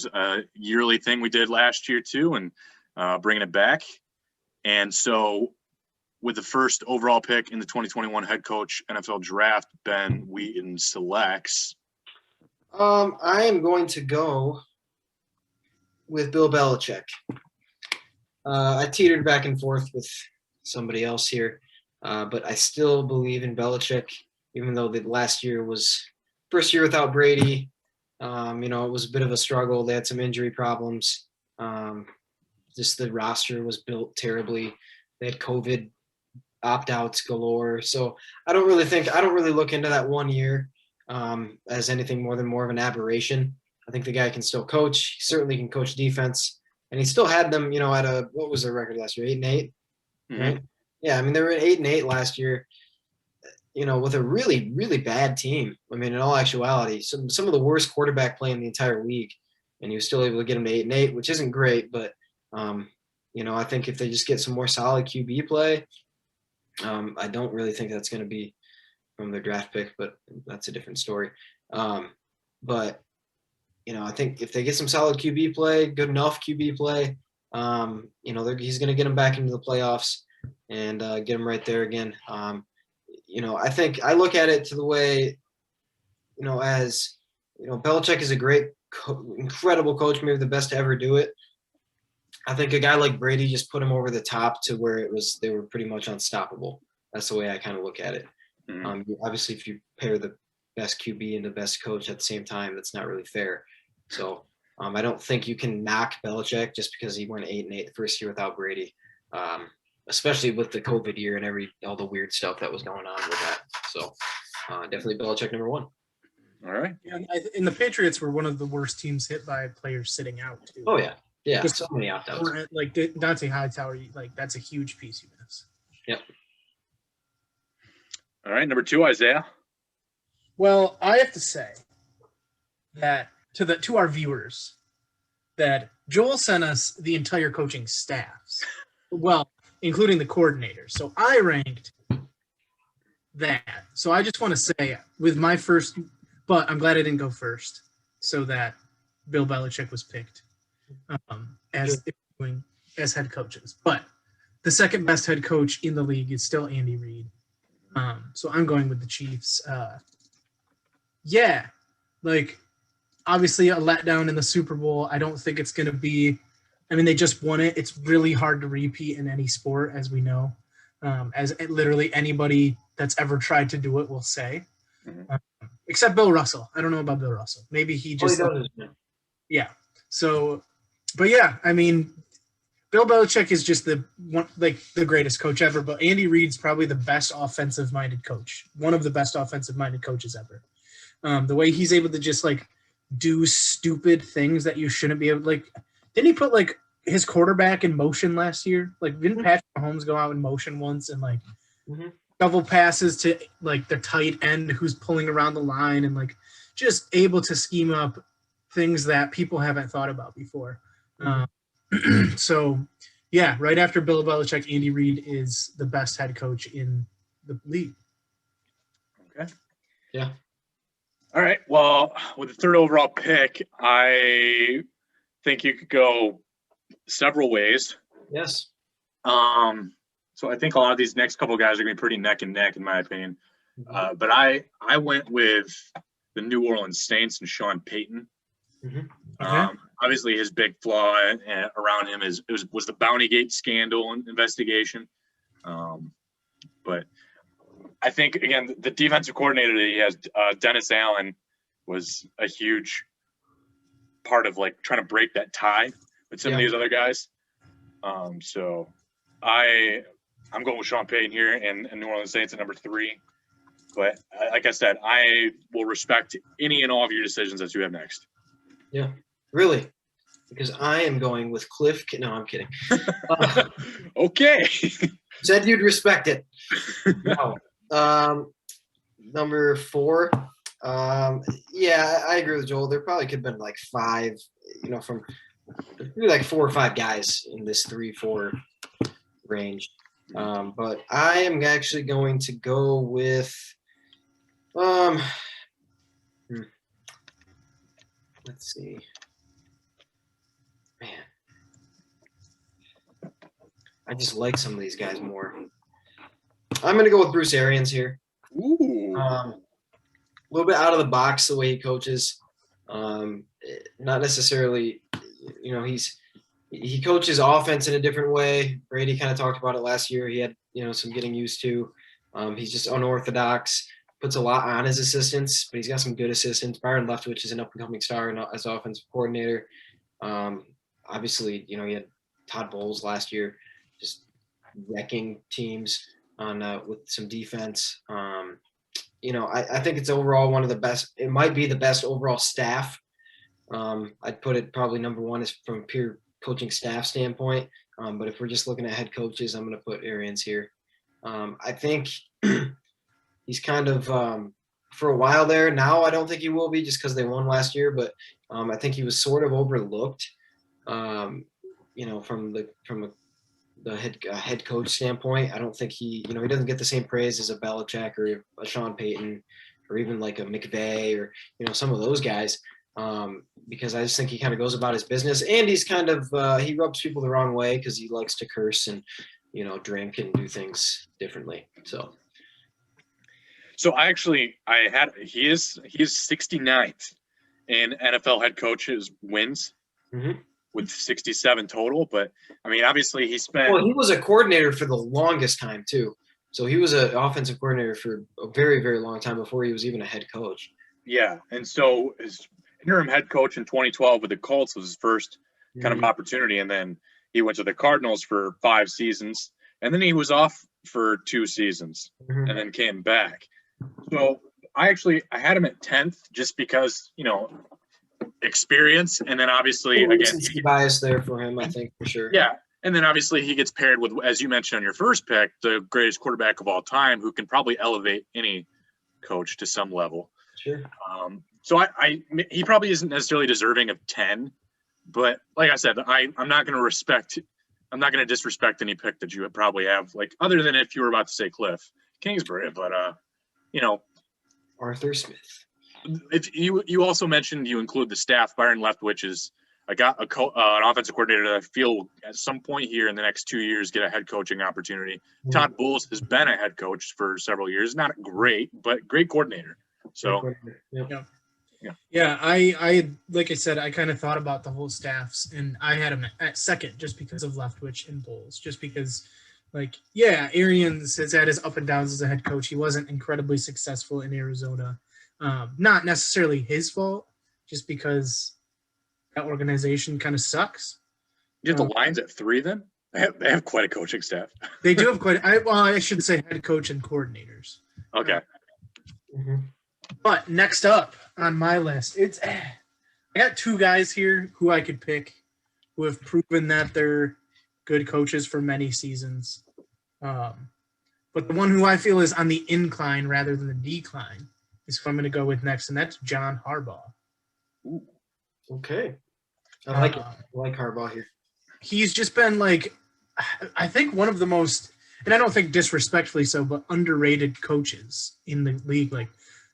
a yearly thing we did last year too, and bringing it back. And so with the first overall pick in the 2021 head coach NFL draft, Ben Wheaton selects. I am going to go with Bill Belichick. I teetered back and forth with somebody else here, but I still believe in Belichick, even though the last year was first year without Brady. It was a bit of a struggle. They had some injury problems. Just the roster was built terribly. They had COVID opt-outs galore. So I don't really look into that 1 year as anything more of an aberration. I think the guy can still coach. He certainly can coach defense. And he still had them, what was their record last year? 8-8, Mm-hmm. right? Yeah, they were at 8-8 last year, with a really, really bad team. In all actuality, some of the worst quarterback play in the entire league. And he was still able to get them to 8-8, which isn't great. But, I think if they just get some more solid QB play, I don't really think that's going to be from their draft pick, but that's a different story. But I think if they get some solid QB play, good enough QB play, he's going to get them back into the playoffs and get them right there again. I think I look at it to the way, as Belichick is a great, incredible coach, maybe the best to ever do it. I think a guy like Brady just put him over the top to where they were pretty much unstoppable. That's the way I kind of look at it. Mm-hmm. Obviously, if you pair the best QB and the best coach at the same time, that's not really fair. So I don't think you can knock Belichick just because he went 8-8 the first year without Brady, especially with the COVID year and all the weird stuff that was going on with that. So definitely Belichick number one. All right. Yeah, and the Patriots were one of the worst teams hit by players sitting out too. Oh yeah. Yeah, so many opt-outs. Like Dante Hightower, that's a huge piece you miss. Yep. All right, number 2, Isaiah. Well, I have to say that to our viewers that Joel sent us the entire coaching staffs, well, including the coordinators. So I ranked that. So I just want to say with my first, but I'm glad I didn't go first, so that Bill Belichick was picked. As head coaches, but the second best head coach in the league is still Andy Reid. So I'm going with the Chiefs. Obviously a letdown in the Super Bowl. I don't think it's going to be. They just won it. It's really hard to repeat in any sport, as we know, as literally anybody that's ever tried to do it will say, except Bill Russell. I don't know about Bill Russell. Maybe he just. Yeah. So. But yeah, Bill Belichick is just the greatest coach ever. But Andy Reid's probably the best offensive-minded coach, one of the best offensive-minded coaches ever. The way he's able to just do stupid things that you shouldn't be able. Didn't he put his quarterback in motion last year? Didn't Patrick Mahomes go out in motion once and double passes to the tight end who's pulling around the line and just able to scheme up things that people haven't thought about before. So, yeah, right after Bill Belichick, Andy Reid is the best head coach in the league. Okay. Yeah. All right. Well, with the third overall pick, I think you could go several ways. Yes. So I think a lot of these next couple of guys are going to be pretty neck and neck, in my opinion. But I went with the New Orleans Saints and Sean Payton. Mm-hmm. Obviously, his big flaw around him was the Bountygate scandal and investigation. But I think, again, the defensive coordinator that he has, Dennis Allen, was a huge part of trying to break that tie with some of these other guys. So I'm going with Sean Payton here and New Orleans Saints at number 3. But like I said, I will respect any and all of your decisions that you have next. Yeah, really, because I am going with Kliff. No, I'm kidding. Okay. Said you'd respect it. No. Number 4. Yeah, I agree with Joel. There probably could have been 5, from maybe 4 or 5 guys in this 3-4 range. But I am actually going to go with let's see. I just like some of these guys more. I'm going to go with Bruce Arians here. Ooh. A little bit out of the box the way he coaches. Not necessarily, he coaches offense in a different way. Brady kind of talked about it last year. He had, some getting used to. He's just unorthodox, puts a lot on his assistants, but he's got some good assistants. Byron Leftwich is an up-and-coming star as offensive coordinator. Obviously, he had Todd Bowles last year, just wrecking teams on with some defense. I think it's overall one of the best. It might be the best overall staff. I'd put it probably number one is from a pure coaching staff standpoint. But if we're just looking at head coaches, I'm going to put Arians here. I think he's kind of for a while there. Now I don't think he will be just because they won last year. But I think he was sort of overlooked. From the head coach standpoint, I don't think he doesn't get the same praise as a Belichick or a Sean Payton or even like a McVay or, some of those guys. Because I just think he kind of goes about his business, and he's kind of he rubs people the wrong way because he likes to curse and, drink and do things differently. So he is 69th in NFL head coaches wins. Mm-hmm. With 67 total, but I mean, obviously he was a coordinator for the longest time too. So he was an offensive coordinator for a very, very long time before he was even a head coach. Yeah. And so his interim head coach in 2012 with the Colts was his first kind of opportunity. And then he went to the Cardinals for 5 seasons, and then he was off for 2 seasons and then came back. So I had him at 10th just because, experience, and then obviously again bias there for him, I think, for sure. Yeah, and then obviously he gets paired with, as you mentioned on your first pick, the greatest quarterback of all time, who can probably elevate any coach to some level. Sure. So he probably isn't necessarily deserving of 10, but like I said, I'm not going to disrespect any pick that you would probably have, like other than if you were about to say Kliff Kingsbury, but Arthur Smith. If you also mentioned you include the staff. Byron Leftwich is an offensive coordinator that I feel at some point here in the next 2 years get a head coaching opportunity. Mm-hmm. Todd Bowles has been a head coach for several years. Not great, but great coordinator. So, yeah. I like I said, I kind of thought about the whole staffs, and I had him at second just because of Leftwich and Bowles. Just because, Arians has had his up and downs as a head coach. He wasn't incredibly successful in Arizona. Not necessarily his fault, just because that organization kind of sucks. You have the Lions at 3 then? They have quite a coaching staff. They do have I should say head coach and coordinators. Okay. But next up on my list, I got 2 guys here who I could pick who have proven that they're good coaches for many seasons. But the one who I feel is on the incline rather than the decline is who I'm going to go with next, and that's Jon Harbaugh. Ooh. Okay. I like it. I like Harbaugh here. He's just been I think one of the most, and I don't think disrespectfully so, but underrated coaches in the league.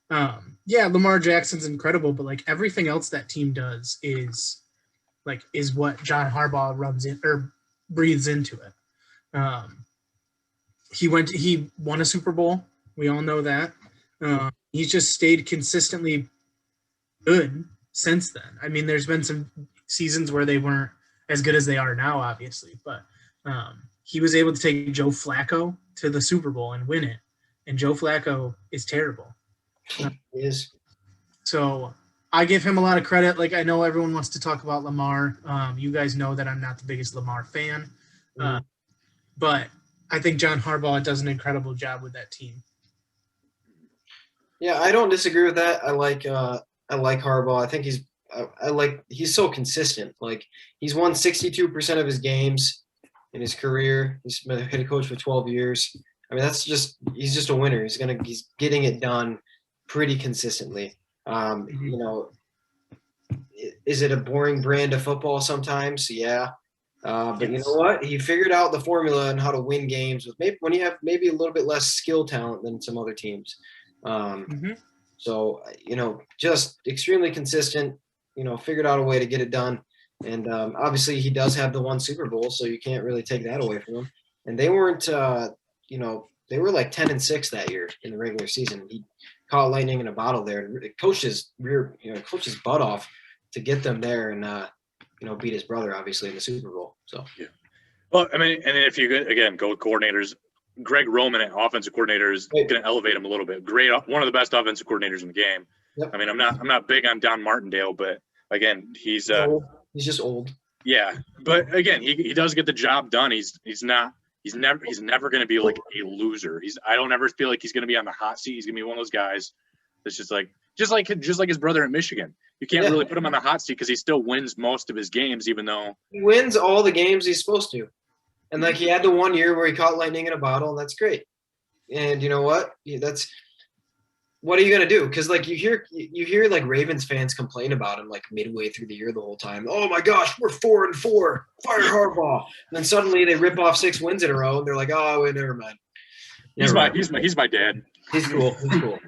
Lamar Jackson's incredible, but everything else that team does is what Jon Harbaugh runs in or breathes into it. He won a Super Bowl. We all know that. He's just stayed consistently good since then. I mean, there's been some seasons where they weren't as good as they are now, obviously, but he was able to take Joe Flacco to the Super Bowl and win it. And Joe Flacco is terrible. He is. So I give him a lot of credit. I know everyone wants to talk about Lamar. You guys know that I'm not the biggest Lamar fan. But I think Jon Harbaugh does an incredible job with that team. Yeah, I don't disagree with that. I like Harbaugh. I think he's so consistent. He's won 62% of his games in his career. He's been a head coach for 12 years. I mean, he's just a winner. He's getting it done pretty consistently. Is it a boring brand of football sometimes? Yeah. But yes. You know what? He figured out the formula and how to win games with when you have maybe a little bit less skill talent than some other teams. So, just extremely consistent, figured out a way to get it done. And obviously he does have the one Super Bowl, so you can't really take that away from him. and they weren't. They were like 10-6 that year in the regular season. He caught lightning in a bottle there, and coached his butt off to get them there, and beat his brother obviously in the Super Bowl. So yeah. Well, I mean, and if you go with coordinators, Greg Roman, offensive coordinator, is going to elevate him a little bit. Great, one of the best offensive coordinators in the game. Yep. I mean, I'm not big on Don Martindale, but again, he's just old. Yeah, but again, he does get the job done. He's never going to be like a loser. I don't ever feel like he's going to be on the hot seat. He's going to be one of those guys that's just like his brother in Michigan. You can't really put him on the hot seat because he still wins most of his games, even though he wins all the games he's supposed to. And like he had the 1 year where he caught lightning in a bottle, and that's great. And you know what? What are you gonna do? Because like you hear like Ravens fans complain about him like midway through the year the whole time. Oh my gosh, we're 4-4. Fire Harbaugh. And then suddenly they rip off 6 wins in a row, and they're like, oh wait, never mind. He's my dad. He's cool.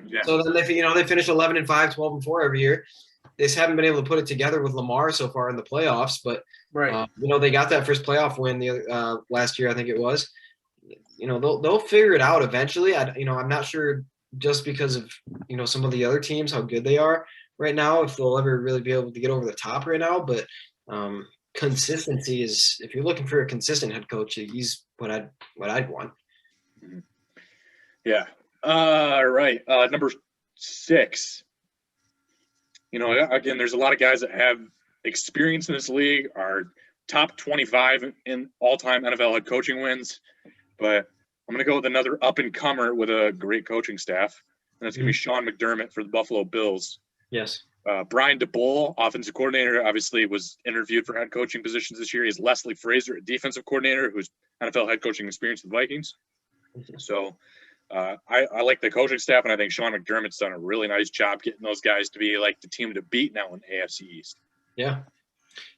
Yeah. So then they finish 11-5, 12-4 every year. They just haven't been able to put it together with Lamar so far in the playoffs, but they got that first playoff win the last year, I think it was. They'll figure it out eventually. I'm not sure just because of some of the other teams how good they are right now if they'll ever really be able to get over the top right now. But consistency is, if you're looking for a consistent head coach, he's what I'd want. Yeah. All right. Number 6. Again, there's a lot of guys that have experience in this league, are top 25 in all-time NFL head coaching wins. But I'm going to go with another up-and-comer with a great coaching staff, and that's going to be Sean McDermott for the Buffalo Bills. Yes. Brian DeBoll, offensive coordinator, obviously was interviewed for head coaching positions this year. He has Leslie Frazier, a defensive coordinator, who's NFL head coaching experience with the Vikings. So I like the coaching staff, and I think Sean McDermott's done a really nice job getting those guys to be like the team to beat now in AFC East. Yeah.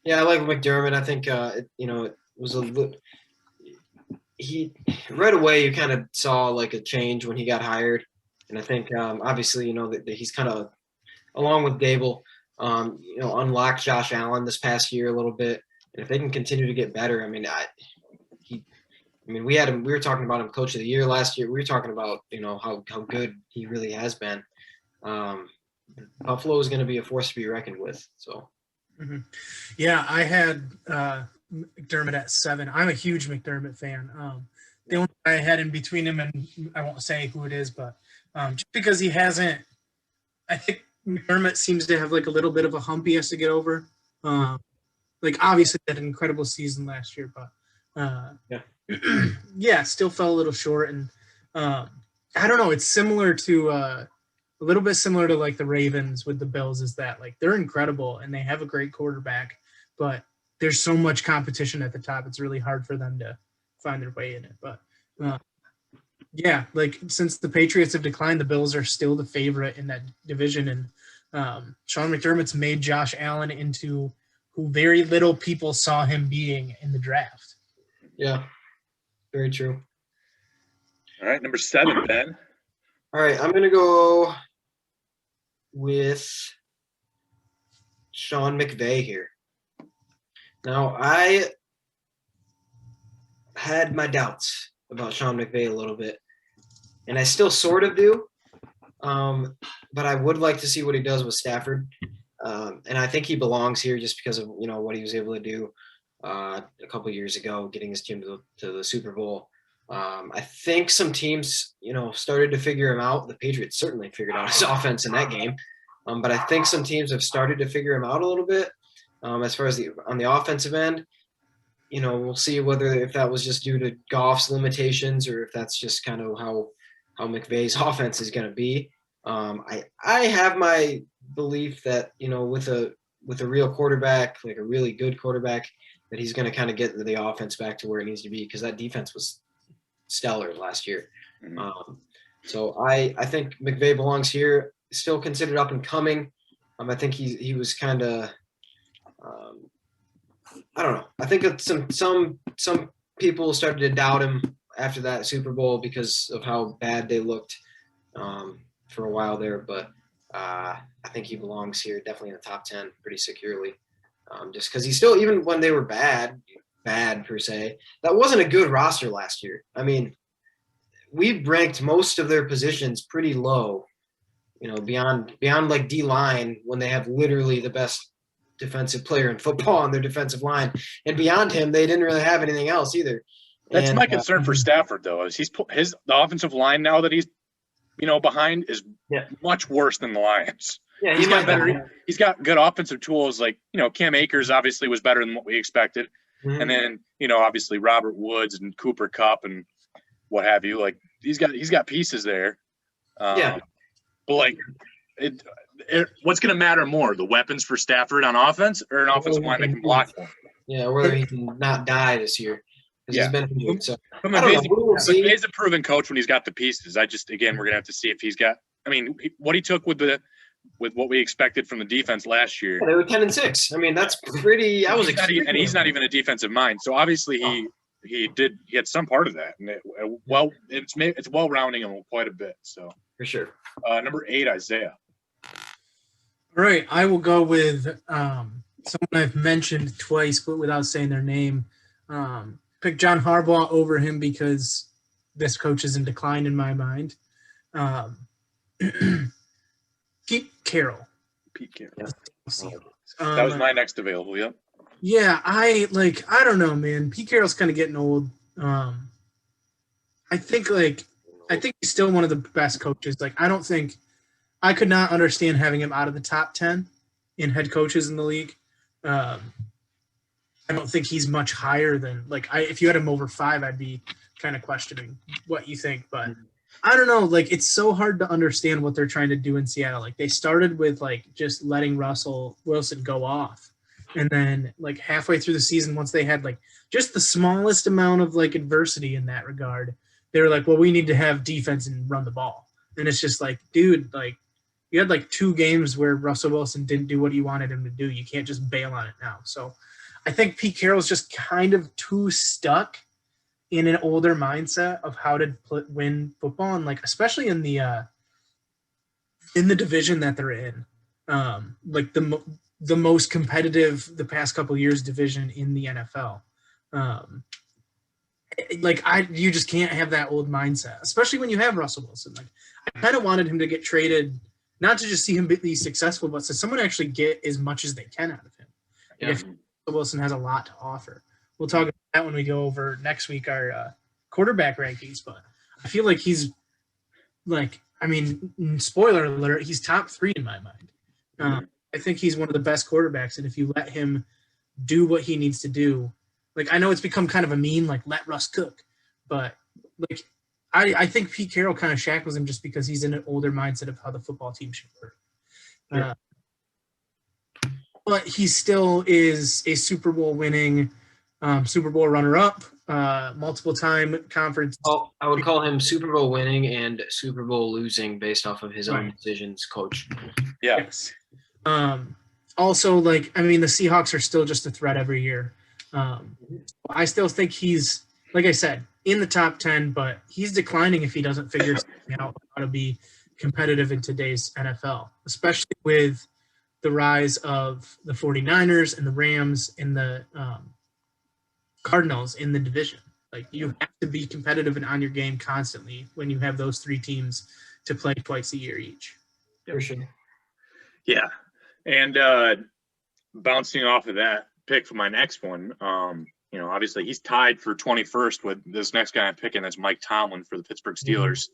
Yeah, I like McDermott. I think, it was a little – he right away you kind of saw like a change when he got hired. And I think, obviously, that he's kind of, along with Dable, unlocked Josh Allen this past year a little bit. And if they can continue to get better, we were talking about him coach of the year last year. We were talking about, how good he really has been. Buffalo is going to be a force to be reckoned with. So, yeah, I had McDermott at 7. I'm a huge McDermott fan. The only guy I had in between him, and I won't say who it is, but just because he hasn't, I think McDermott seems to have like a little bit of a hump he has to get over. Obviously that incredible season last year, but still fell a little short. And I don't know, it's similar to a little bit similar to like the Ravens with the Bills, is that like they're incredible and they have a great quarterback, but there's so much competition at the top. It's really hard for them to find their way in it. But since the Patriots have declined, the Bills are still the favorite in that division. And Sean McDermott's made Josh Allen into who very little people saw him being in the draft. Yeah, very true. All right, number 7, Ben. All right, I'm going to go with Sean McVay here. Now, I had my doubts about Sean McVay a little bit, and I still sort of do, but I would like to see what he does with Stafford, and I think he belongs here just because of what he was able to do a couple years ago, getting his team to the Super Bowl. I think some teams, started to figure him out. The Patriots certainly figured out his offense in that game, but I think some teams have started to figure him out a little bit. As far as on the offensive end, we'll see if that was just due to Goff's limitations or if that's just kind of how McVay's offense is going to be. I have my belief that, with a real quarterback, like a really good quarterback, that he's going to kind of get the offense back to where it needs to be, because that defense was stellar last year. Mm-hmm. So I think McVay belongs here, still considered up and coming. I think he was kind of, I don't know. I think that some people started to doubt him after that Super Bowl because of how bad they looked for a while there. But I think he belongs here, definitely in the top 10 pretty securely. Just because he's still, even when they were bad, bad per se. That wasn't a good roster last year. I mean, we ranked most of their positions pretty low, beyond like D-line when they have literally the best defensive player in football on their defensive line. And beyond him, they didn't really have anything else either. That's my concern for Stafford, though, is the offensive line now that he's behind is much worse than the Lions. Yeah, he's got good offensive tools, like Cam Akers obviously was better than what we expected, and then obviously Robert Woods and Cooper Kupp and what have you. Like he's got pieces there. But like what's going to matter more, the weapons for Stafford on offense or an offensive line that can block for him? Yeah, whether he can not die this year. He's been injured, so McVay's a proven coach when he's got the pieces. We're gonna have to see if he's got. I mean, what he took with what we expected from the defense last year. Yeah, they were 10-6. I mean, that's pretty. And he's not even a defensive mind. So obviously he had some part of that, and it's well rounding him quite a bit. So for sure. Number 8, Isaiah. All right, I will go with someone I've mentioned twice, but without saying their name. Pick John Harbaugh over him because this coach is in decline in my mind. Pete Carroll. Yeah. That was my next available. Yep. Yeah, I don't know, man. Pete Carroll's kind of getting old. I think he's still one of the best coaches. Like, I could not understand having him out of the top 10 in head coaches in the league. I don't think he's much higher than if you had him over 5, I'd be kind of questioning what you think. But I don't know. Like, it's so hard to understand what they're trying to do in Seattle. Like, they started with just letting Russell Wilson go off, and then halfway through the season, once they had just the smallest amount of adversity in that regard, they were like, well, we need to have defense and run the ball. And it's just dude, you had 2 games where Russell Wilson didn't do what you wanted him to do. You can't just bail on it now. So I think Pete Carroll's just kind of too stuck in an older mindset of how to win football, and especially in the division that they're in, the most competitive the past couple of years division in the NFL. You just can't have that old mindset, especially when you have Russell Wilson. I kind of wanted him to get traded, not to just see him be successful, but so someone actually get as much as they can out of him. Yeah. If Wilson has a lot to offer. We'll talk about that when we go over next week our quarterback rankings, but I feel like he's spoiler alert, he's top 3 in my mind. I think he's one of the best quarterbacks, and if you let him do what he needs to do, I know it's become kind of a meme, let Russ cook, but I think Pete Carroll kind of shackles him just because he's in an older mindset of how the football team should work. Yeah. But he still is a Super Bowl winning, Super Bowl runner-up, multiple-time conference. Oh, I would call him Super Bowl winning and Super Bowl losing based off of his own decisions coach. Yeah. Yes. Also, the Seahawks are still just a threat every year. I still think he's, like I said, in the top 10, but he's declining if he doesn't figure something out how to be competitive in today's NFL, especially with the rise of the 49ers and the Rams and the Cardinals in the division. You have to be competitive and on your game constantly when you have those 3 teams to play twice a year each. For sure. Yeah. And bouncing off of that pick for my next one, obviously he's tied for 21st with this next guy I'm picking. That's Mike Tomlin for the Pittsburgh Steelers.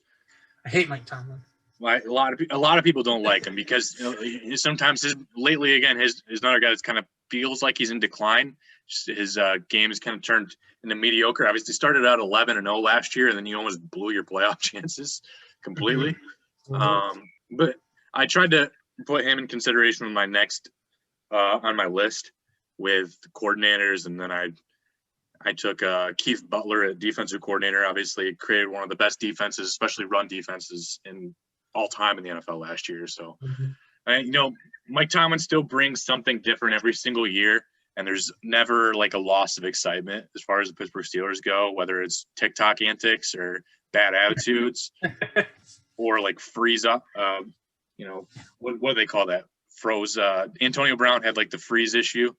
I hate Mike Tomlin. A lot of people don't like him because sometimes lately he's another guy that's kind of feels like he's in decline. His game has kind of turned into mediocre. Obviously started out 11-0 last year, and then you almost blew your playoff chances completely. Mm-hmm. But I tried to put him in consideration with my next on my list with coordinators, and then I took Keith Butler at defensive coordinator. Obviously created one of the best defenses, especially run defenses in all time in the NFL last year. So, Mike Tomlin still brings something different every single year, and there's never a loss of excitement as far as the Pittsburgh Steelers go, whether it's TikTok antics or bad attitudes or freeze up. What do they call that? Froze. Antonio Brown had the freeze issue.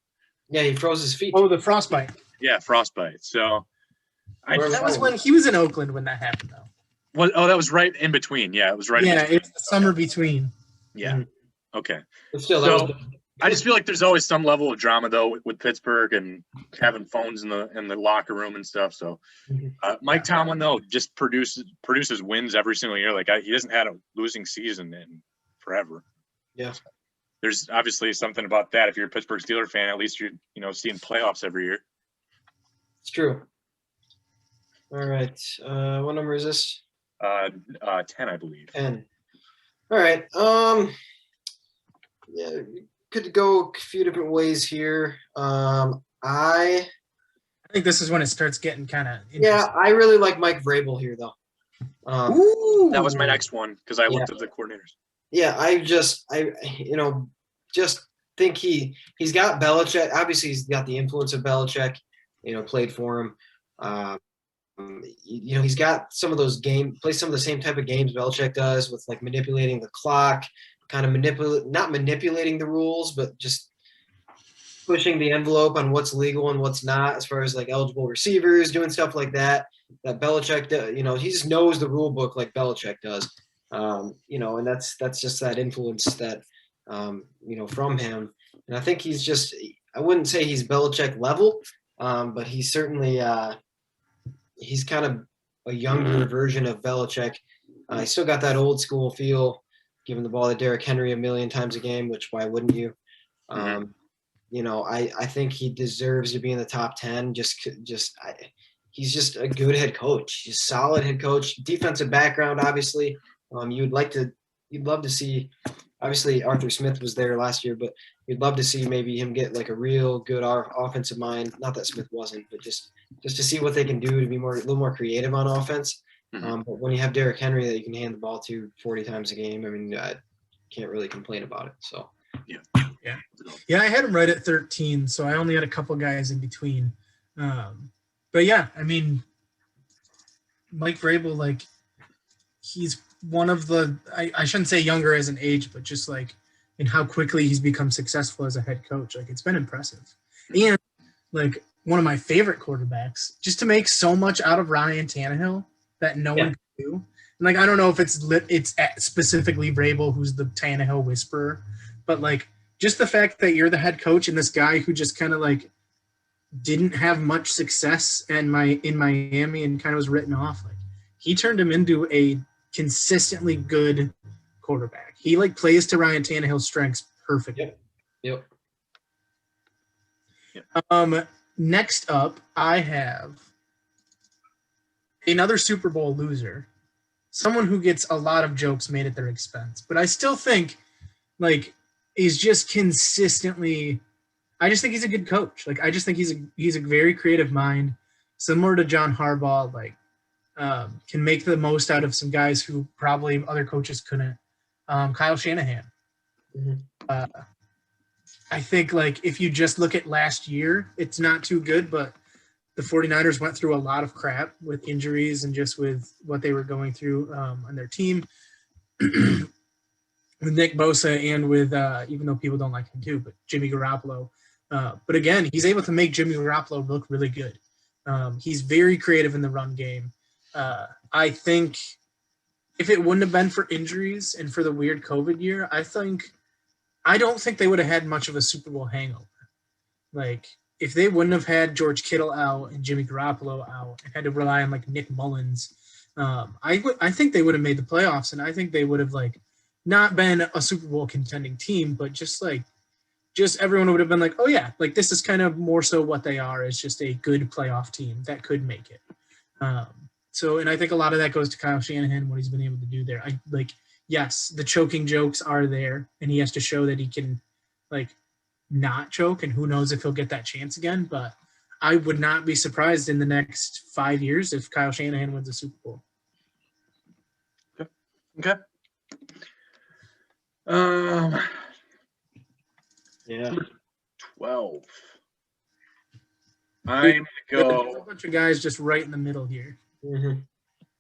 Yeah, he froze his feet. Oh, the frostbite. Yeah, frostbite. So That was when he was in Oakland when that happened, though. What? Oh, that was right in between. Yeah, it was right. Yeah, in between. it's the summer between. Yeah. Mm-hmm. Okay. But still, so I just feel like there's always some level of drama though with Pittsburgh and having phones in the locker room and stuff. So Mike Tomlin though just produces wins every single year. Like he hasn't had a losing season in forever. Yeah. There's obviously something about that. If you're a Pittsburgh Steelers fan, at least you're seeing playoffs every year. It's true. All right. What number is this? 10, I believe. 10. All right. Yeah, could go a few different ways here. I think this is when it starts getting kind of interesting. Yeah, I really like Mike Vrabel here, though. Ooh. That was my next one because I looked at the coordinators. Yeah, I just think he's got Belichick. Obviously, he's got the influence of Belichick. Played for him. He's got some of those plays some of the same type of games Belichick does with like manipulating the clock, kind of not manipulating the rules, but just pushing the envelope on what's legal and what's not, as far as like eligible receivers, doing stuff like that. That Belichick, he just knows the rule book like Belichick does. And that's just that influence that, from him. And I think I wouldn't say he's Belichick level, but he's certainly, he's kind of a younger version of Belichick. He's still got that old school feel, giving the ball to Derrick Henry a million times a game, which why wouldn't you? I think he deserves to be in the top 10. He's just a good head coach. He's a solid head coach. Defensive background, obviously. You'd love to see. Obviously, Arthur Smith was there last year, but you'd love to see maybe him get like a real good offensive mind. Not that Smith wasn't, but just to see what they can do to be a little more creative on offense. But when you have Derrick Henry that you can hand the ball to 40 times a game, I mean, I can't really complain about it. So yeah, I had him right at 13, so I only had a couple guys in between. But yeah, I mean, Mike Vrabel, like, he's one of the I shouldn't say younger as an age, but just like in how quickly he's become successful as a head coach. Like, it's been impressive. And like one of my favorite quarterbacks, just to make so much out of Ryan Tannehill that no one can do. And like, I don't know if it's specifically Vrabel who's the Tannehill whisperer, but like just the fact that you're the head coach and this guy who just kind of like didn't have much success in Miami and kind of was written off, like he turned him into a consistently good quarterback. He like plays to Ryan Tannehill's strengths perfectly. Yep. Next up, I have another Super Bowl loser, someone who gets a lot of jokes made at their expense, but I still think like is just consistently. I just think he's a good coach. Like, I just think he's a very creative mind, similar to John Harbaugh. Like, can make the most out of some guys who probably other coaches couldn't. Kyle Shanahan. I think, like, if you just look at last year, it's not too good, but the 49ers went through a lot of crap with injuries and just with what they were going through on their team with Nick Bosa and with, even though people don't like him too, but Jimmy Garoppolo. But again, he's able to make Jimmy Garoppolo look really good. He's very creative in the run game. I think if it wouldn't have been for injuries and for the weird COVID year, I don't think they would have had much of a Super Bowl hangover. Like, if they wouldn't have had George Kittle out and Jimmy Garoppolo out and had to rely on like Nick Mullins, I think they would have made the playoffs, and I think they would have like not been a Super Bowl contending team, but just everyone would have been like, oh yeah, like this is kind of more so what they are, is just a good playoff team that could make it. And I think a lot of that goes to Kyle Shanahan, what he's been able to do there. Yes, the choking jokes are there, and he has to show that he can like not choke, and who knows if he'll get that chance again. But I would not be surprised in the next 5 years if Kyle Shanahan wins a Super Bowl. Okay. 12. I'm gonna go. A bunch of guys just right in the middle here.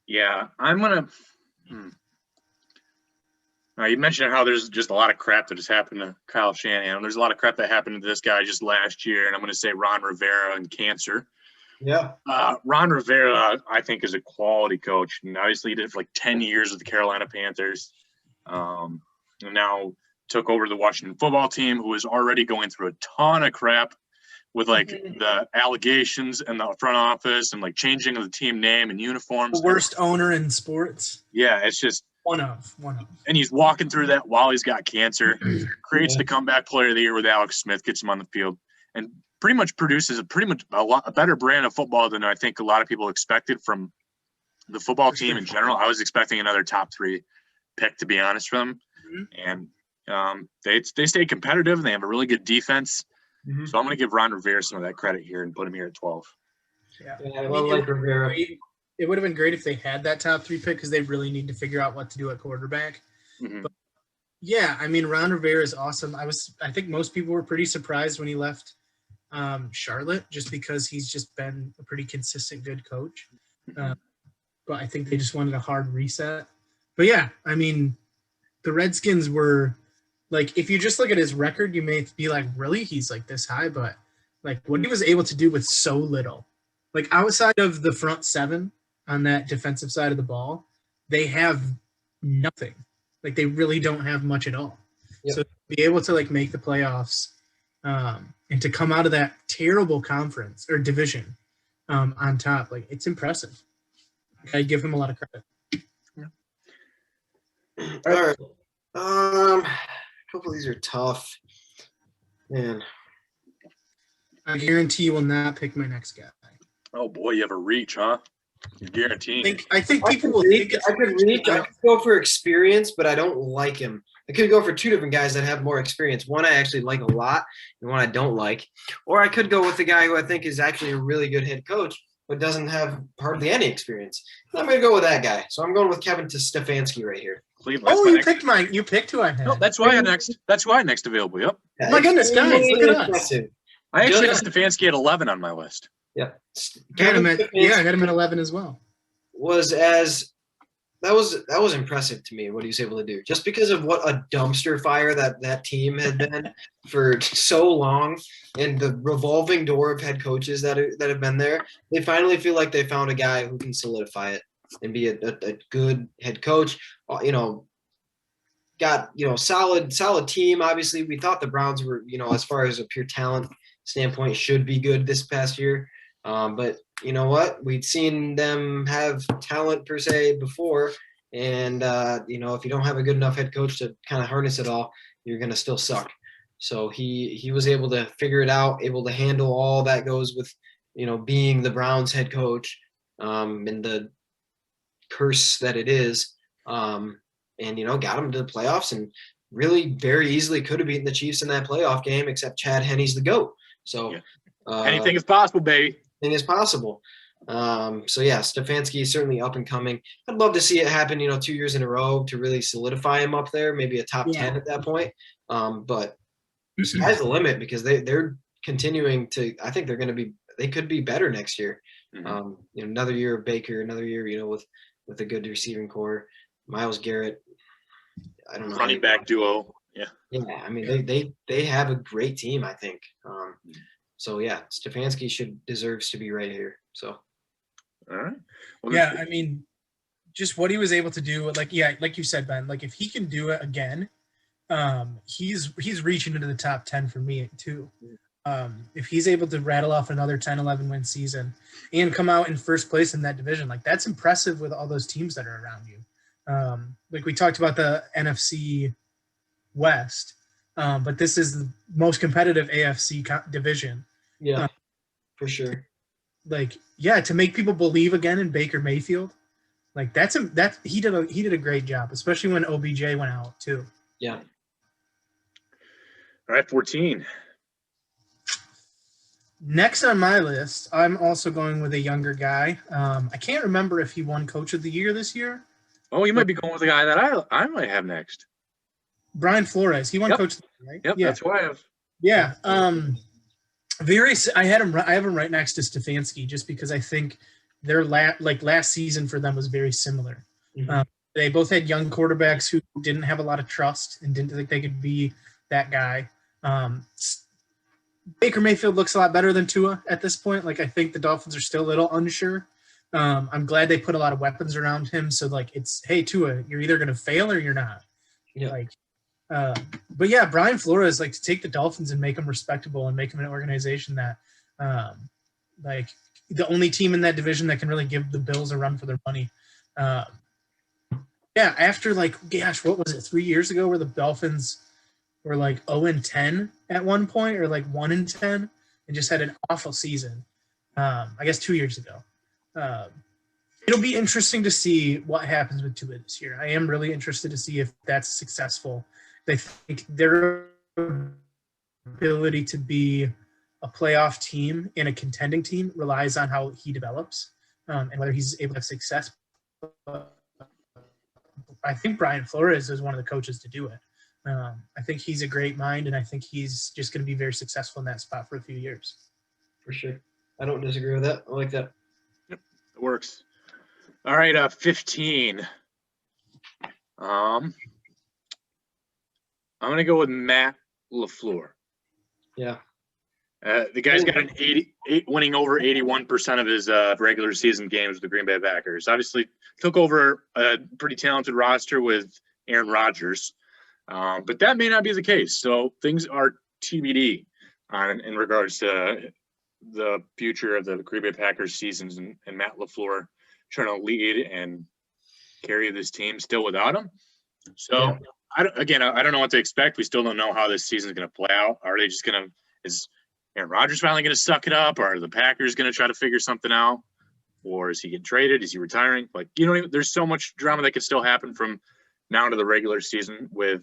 Yeah, I'm gonna. You mentioned how there's just a lot of crap that has happened to Kyle Shanahan. There's a lot of crap that happened to this guy just last year, and I'm going to say Ron Rivera and cancer. Yeah. Ron Rivera, I think, is a quality coach, and obviously he did it for like 10 years with the Carolina Panthers. And now took over the Washington football team, who was already going through a ton of crap with like the allegations and the front office and like changing of the team name and uniforms. The worst owner in sports. Yeah, it's just one of. And he's walking through that while he's got cancer. Creates the comeback player of the year with Alex Smith, gets him on the field, and pretty much produces a better brand of football than I think a lot of people expected from the football team in general. I was expecting another top 3 pick, to be honest, from them. And they stay competitive, and they have a really good defense. So I'm going to give Ron Rivera some of that credit here and put him here at 12. Yeah, I like Rivera. It would have been great if they had that top 3 pick because they really need to figure out what to do at quarterback. But yeah, I mean, Ron Rivera is awesome. I think most people were pretty surprised when he left Charlotte, just because he's just been a pretty consistent good coach. But I think they just wanted a hard reset. But yeah, I mean, the Redskins were like, if you just look at his record, you may be like, really, he's like this high, but like what he was able to do with so little, like outside of the front 7 on that defensive side of the ball, they have nothing. Like they really don't have much at all. So to be able to like make the playoffs and to come out of that terrible conference or division on top, like it's impressive. I give him a lot of credit. All right. A couple of these are tough. Man. I guarantee you will not pick my next guy. Oh boy, you have a reach, huh? You're guaranteeing. I think people will think I could go for experience, but I don't like him. I could go for 2 different guys that have more experience. One I actually like a lot, and one I don't like. Or I could go with the guy who I think is actually a really good head coach, but doesn't have hardly any experience. I'm going to go with that guy. So I'm going with Kevin Stefanski right here. Cleveland. Oh, you picked who I had. No, that's why next available. Yep. Oh my goodness, guys, look at us. I actually had Stefanski at 11 on my list. Yeah. I had him at 11 as well. That was impressive to me what he was able to do, just because of what a dumpster fire that team had been for so long, and the revolving door of head coaches that have been there. They finally feel like they found a guy who can solidify it and be a good head coach. Got solid team. Obviously, we thought the Browns were, as far as a pure talent standpoint, should be good this past year. But you know what? We'd seen them have talent per se before. And, if you don't have a good enough head coach to kind of harness it all, you're going to still suck. So he was able to figure it out, able to handle all that goes with, being the Browns head coach and the curse that it is. And, got them to the playoffs and really very easily could have beaten the Chiefs in that playoff game, except Chad Henne's the GOAT. So anything is possible, baby. Anything is possible. Stefanski is certainly up and coming. I'd love to see it happen, 2 years in a row to really solidify him up there, maybe a top 10 at that point. But sky's the limit because they're continuing to. I think they could be better next year. Another year of Baker, another year, with a good receiving core. Miles Garrett, I don't know. Running back duo. Yeah. Yeah. I mean, they have a great team, I think. Stefanski deserves to be right here. So. All right. Well, I mean, just what he was able to do, like you said, Ben, like if he can do it again, he's reaching into the top 10 for me too. If he's able to rattle off another 10-11 win season and come out in first place in that division, like that's impressive with all those teams that are around you. Like we talked about the NFC West, but this is the most competitive AFC division. Yeah, for sure. To make people believe again in Baker Mayfield, like he did a great job, especially when OBJ went out too. Yeah. All right, 14. Next on my list, I'm also going with a younger guy. I can't remember if he won Coach of the Year this year. Oh, you might be going with the guy that I might have next. Brian Flores. He won Coach of the Year, right? Yep, that's who I have. Yeah. I have him right next to Stefanski just because I think their last season for them was very similar. They both had young quarterbacks who didn't have a lot of trust and didn't think they could be that guy. Baker Mayfield looks a lot better than Tua at this point. Like, I think the Dolphins are still a little unsure. I'm glad they put a lot of weapons around him. So, like, it's, hey, Tua, you're either going to fail or you're not. Yeah. Like, but yeah, Brian Flores, like, to take the Dolphins and make them respectable and make them an organization that, like, the only team in that division that can really give the Bills a run for their money. Yeah, after, like, gosh, what was it, 3 years ago where the Dolphins were like 0-10 at one point, or like 1-10, and just had an awful season. I guess 2 years ago. It'll be interesting to see what happens with Tua this year. I am really interested to see if that's successful. I think their ability to be a playoff team and a contending team relies on how he develops, and whether he's able to have success. I think Brian Flores is one of the coaches to do it. I think he's a great mind, and I think he's just going to be very successful in that spot for a few years. For sure. I don't disagree with that. I like that. Yep, it works. All right, 15. I'm going to go with Matt LaFleur. Yeah. The guy's got winning over 81% of his regular season games with the Green Bay Packers. Obviously, took over a pretty talented roster with Aaron Rodgers, but that may not be the case. So things are TBD in regards to the future of the Green Bay Packers seasons and Matt LaFleur trying to lead and carry this team still without him. So, yeah. I don't know what to expect. We still don't know how this season is going to play out. Are they just going to – is Aaron Rodgers finally going to suck it up? Or are the Packers going to try to figure something out? Or is he getting traded? Is he retiring? Like, there's so much drama that could still happen from now to the regular season with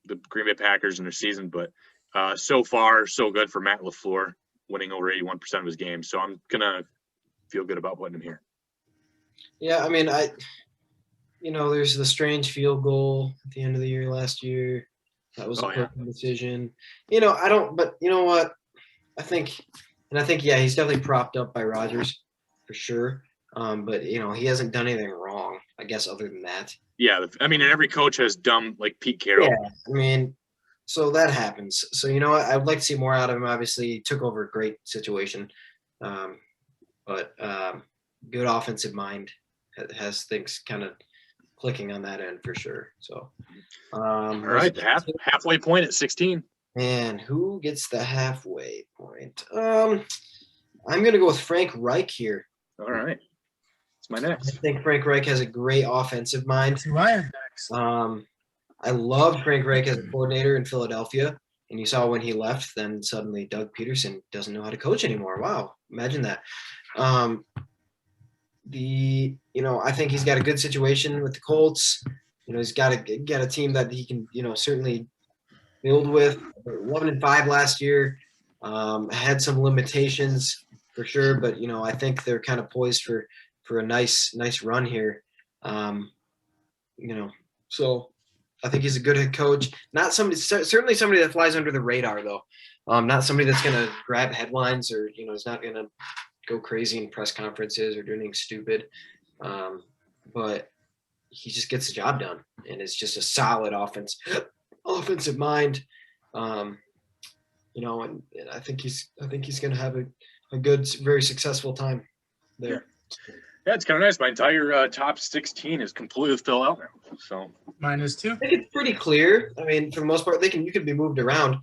the Green Bay Packers in their season. But so far, so good for Matt LaFleur, winning over 81% of his games. So I'm going to feel good about putting him here. Yeah, I mean, there's the strange field goal at the end of the year last year. That was a perfect decision. But you know what? I think, yeah, he's definitely propped up by Rodgers for sure. But, he hasn't done anything wrong, I guess, other than that. Yeah, I mean, and every coach has dumb, like Pete Carroll. Yeah, I mean, so that happens. So, I would like to see more out of him. Obviously, he took over a great situation. But good offensive mind has things kind of clicking on that end for sure. So, all right, halfway point at 16. Man, who gets the halfway point? I'm going to go with Frank Reich here. All right. It's my next. I think Frank Reich has a great offensive mind. That's who I have next. I loved Frank Reich as a coordinator in Philadelphia, and you saw when he left, then suddenly Doug Pederson doesn't know how to coach anymore. Wow, imagine that. I think he's got a good situation with the Colts. He's got a team that he can, certainly build with. 1-5 last year, had some limitations for sure, but I think they're kind of poised for a nice run here. So I think he's a good head coach. Certainly somebody that flies under the radar though. Not somebody that's going to grab headlines or is not going to go crazy in press conferences or do anything stupid. But he just gets the job done, and it's just a solid offensive mind. And I think he's going to have a good, very successful time there. Yeah, it's kind of nice. My entire top 16 is completely filled out now. So mine is too. I think it's pretty clear. I mean, for the most part, you can be moved around.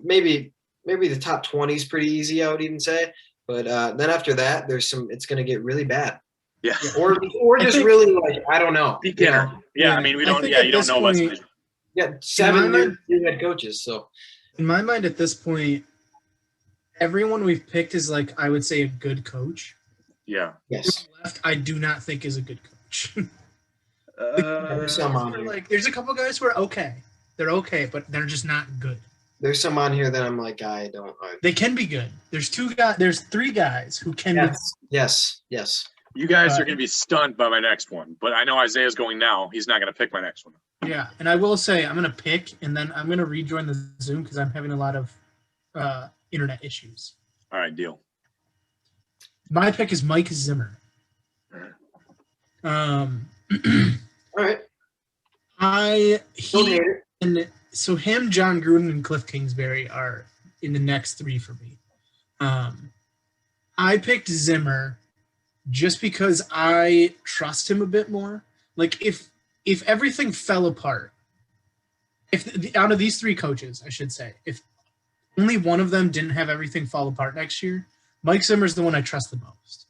Maybe the top 20 is pretty easy, I would even say. But then after that, it's going to get really bad. Yeah. Or just really like, I don't know. Yeah. I mean, you don't know what's. Yeah, 7 new head coaches. So in my mind, at this point, everyone we've picked is like, I would say, a good coach. Yeah. Yes. Left, I do not think is a good coach. There's some on here. There's a couple guys who are okay. They're okay, but they're just not good. There's some on here that I'm like, I don't. They can be good. There's 3 guys who can be. Yes. You guys are going to be stunned by my next one, but I know Isaiah's going now. He's not going to pick my next one. Yeah, and I will say I'm going to pick, and then I'm going to rejoin the Zoom because I'm having a lot of internet issues. All right, deal. My pick is Mike Zimmer. All right. So him, Jon Gruden, and Kliff Kingsbury are in the next three for me. I picked Zimmer just because I trust him a bit more. Like if everything fell apart, out of these three coaches, I should say, if only one of them didn't have everything fall apart next year, Mike Zimmer's the one I trust the most.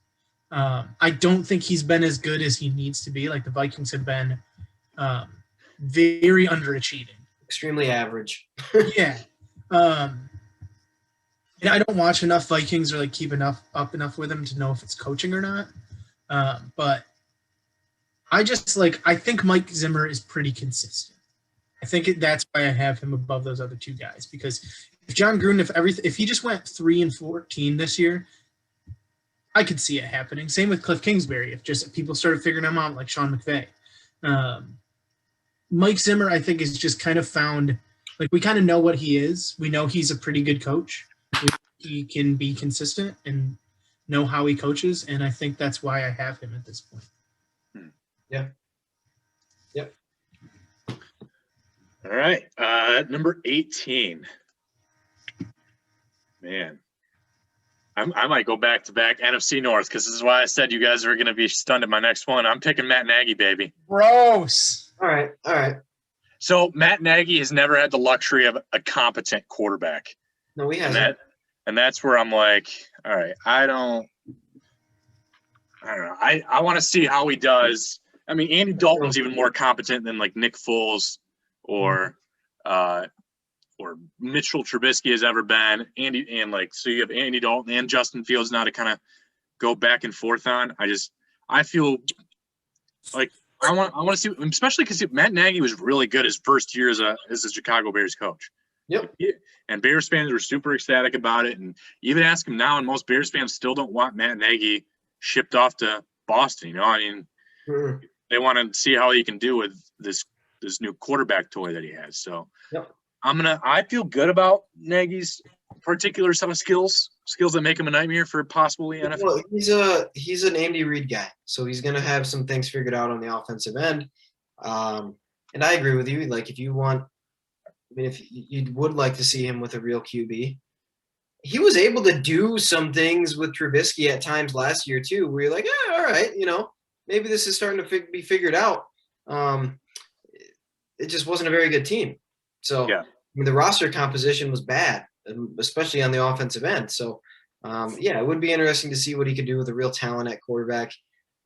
I don't think he's been as good as he needs to be. Like the Vikings have been very underachieving. Extremely average. Yeah. And I don't watch enough Vikings or like keep up enough with them to know if it's coaching or not. But I think Mike Zimmer is pretty consistent. I think that's why I have him above those other two guys, because if Jon Gruden, if he just went 3-14 this year, I could see it happening. Same with Kliff Kingsbury. If just people started figuring him out like Sean McVay. Mike Zimmer, I think, is just kind of found, like, we kind of know what he is. We know he's a pretty good coach. He can be consistent and know how he coaches, and I think that's why I have him at this point. Yeah. Yep. All right. Number 18. Man. I might go back-to-back NFC North, because this is why I said you guys are going to be stunned at my next one. I'm picking Matt Nagy, baby. Gross. All right. So Matt Nagy has never had the luxury of a competent quarterback. No, he hasn't. And that's where I'm like, all right, I don't know. I want to see how he does. I mean, Andy Dalton's even more competent than like Nick Foles or Mitchell Trubisky has ever been. So you have Andy Dalton and Justin Fields now to kind of go back and forth on. I feel like I want to see, especially because Matt Nagy was really good his first year as a Chicago Bears coach. Yep. And Bears fans were super ecstatic about it. And even ask him now, and most Bears fans still don't want Matt Nagy shipped off to Boston. You know, I mean, they want to see how he can do with this new quarterback toy that he has. So yep. I feel good about Nagy's particular set of skills that make him a nightmare for possibly NFL. Well, he's an Andy Reid guy, so he's going to have some things figured out on the offensive end. And I agree with you. Like, if you would like to see him with a real QB, he was able to do some things with Trubisky at times last year too, where you're like, all right, maybe this is starting to be figured out. It just wasn't a very good team. So yeah. I mean, the roster composition was bad, especially on the offensive end. So, it would be interesting to see what he could do with a real talent at quarterback.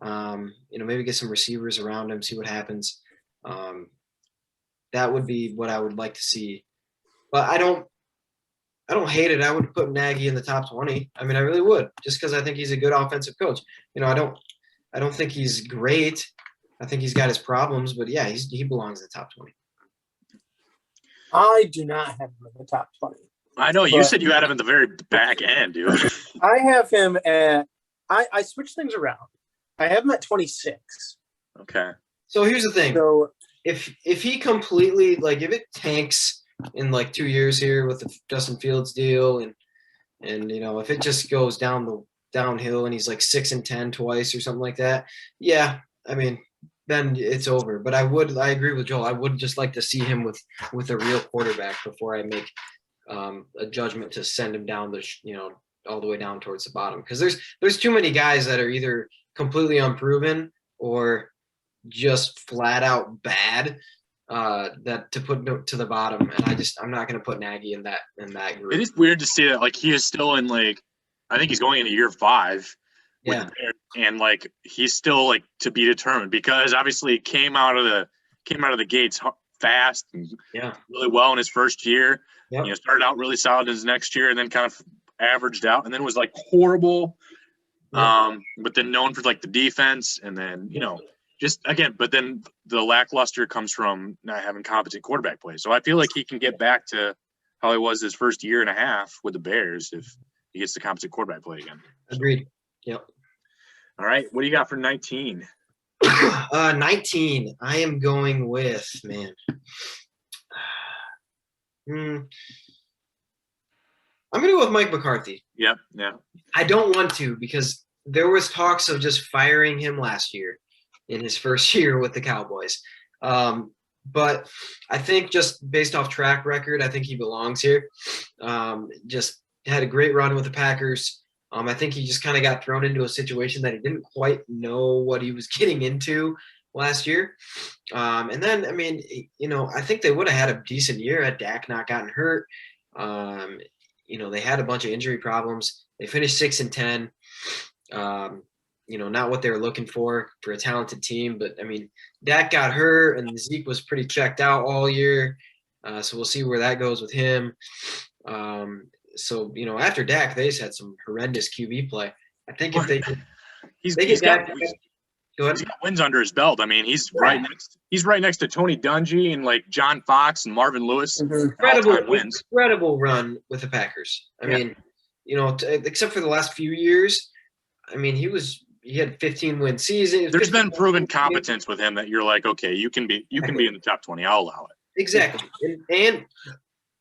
Maybe get some receivers around him, see what happens. That would be what I would like to see. But I don't hate it. I would put Nagy in the top 20. I mean, I really would, just because I think he's a good offensive coach. I don't think he's great. I think he's got his problems, but yeah, he belongs in the top 20. I do not have him in the top 20. I know you said you had him at the very back end, dude. I have him at I switched things around. I have him at 26. Okay. So here's the thing. So if he completely, like, if it tanks in like 2 years here with the Justin Fields deal and if it just goes downhill and he's like 6-10 twice or something like that, yeah, I mean, then it's over. But I agree with Joel. I would just like to see him with a real quarterback before I make a judgment to send him down all the way down towards the bottom, because there's too many guys that are either completely unproven or just flat out bad that to put to the bottom. And I'm not going to put Nagy in that group. It is weird to see that, like, he is still in, like, I think he's going into year 5 with the Bears, and like he's still like to be determined, because obviously he came out of the gates fast and really well in his first year. Yep. Started out really solid in his next year and then kind of averaged out, and then was like horrible. But then known for like the defense, and then just again, but then the lackluster comes from not having competent quarterback play. So I feel like he can get back to how he was his first year and a half with the Bears if he gets the competent quarterback play again. Agreed. Yep. All right. What do you got for 19? 19. I am going with, man. I'm going to go with Mike McCarthy. Yep. Yeah. I don't want to, because there was talks of just firing him last year. in his first year with the Cowboys. But I think just based off track record, I think he belongs here. Just had a great run with the Packers. I think he just kind of got thrown into a situation that he didn't quite know what he was getting into last year. And then, I mean, I think they would have had a decent year had Dak not gotten hurt. They had a bunch of injury problems. They finished 6-10. Not what they were looking for a talented team. But, I mean, Dak got hurt and Zeke was pretty checked out all year. So we'll see where that goes with him. After Dak, they just had some horrendous QB play. I think if they get Dak – go ahead. He's got wins under his belt. I mean, he's right next to Tony Dungy and like John Fox and Marvin Lewis. Incredible run with the Packers. I mean, except for the last few years, I mean, he had 15-win season. There's been proven competence with him that you're like, okay, you can be in the top 20. I'll allow it. Exactly, and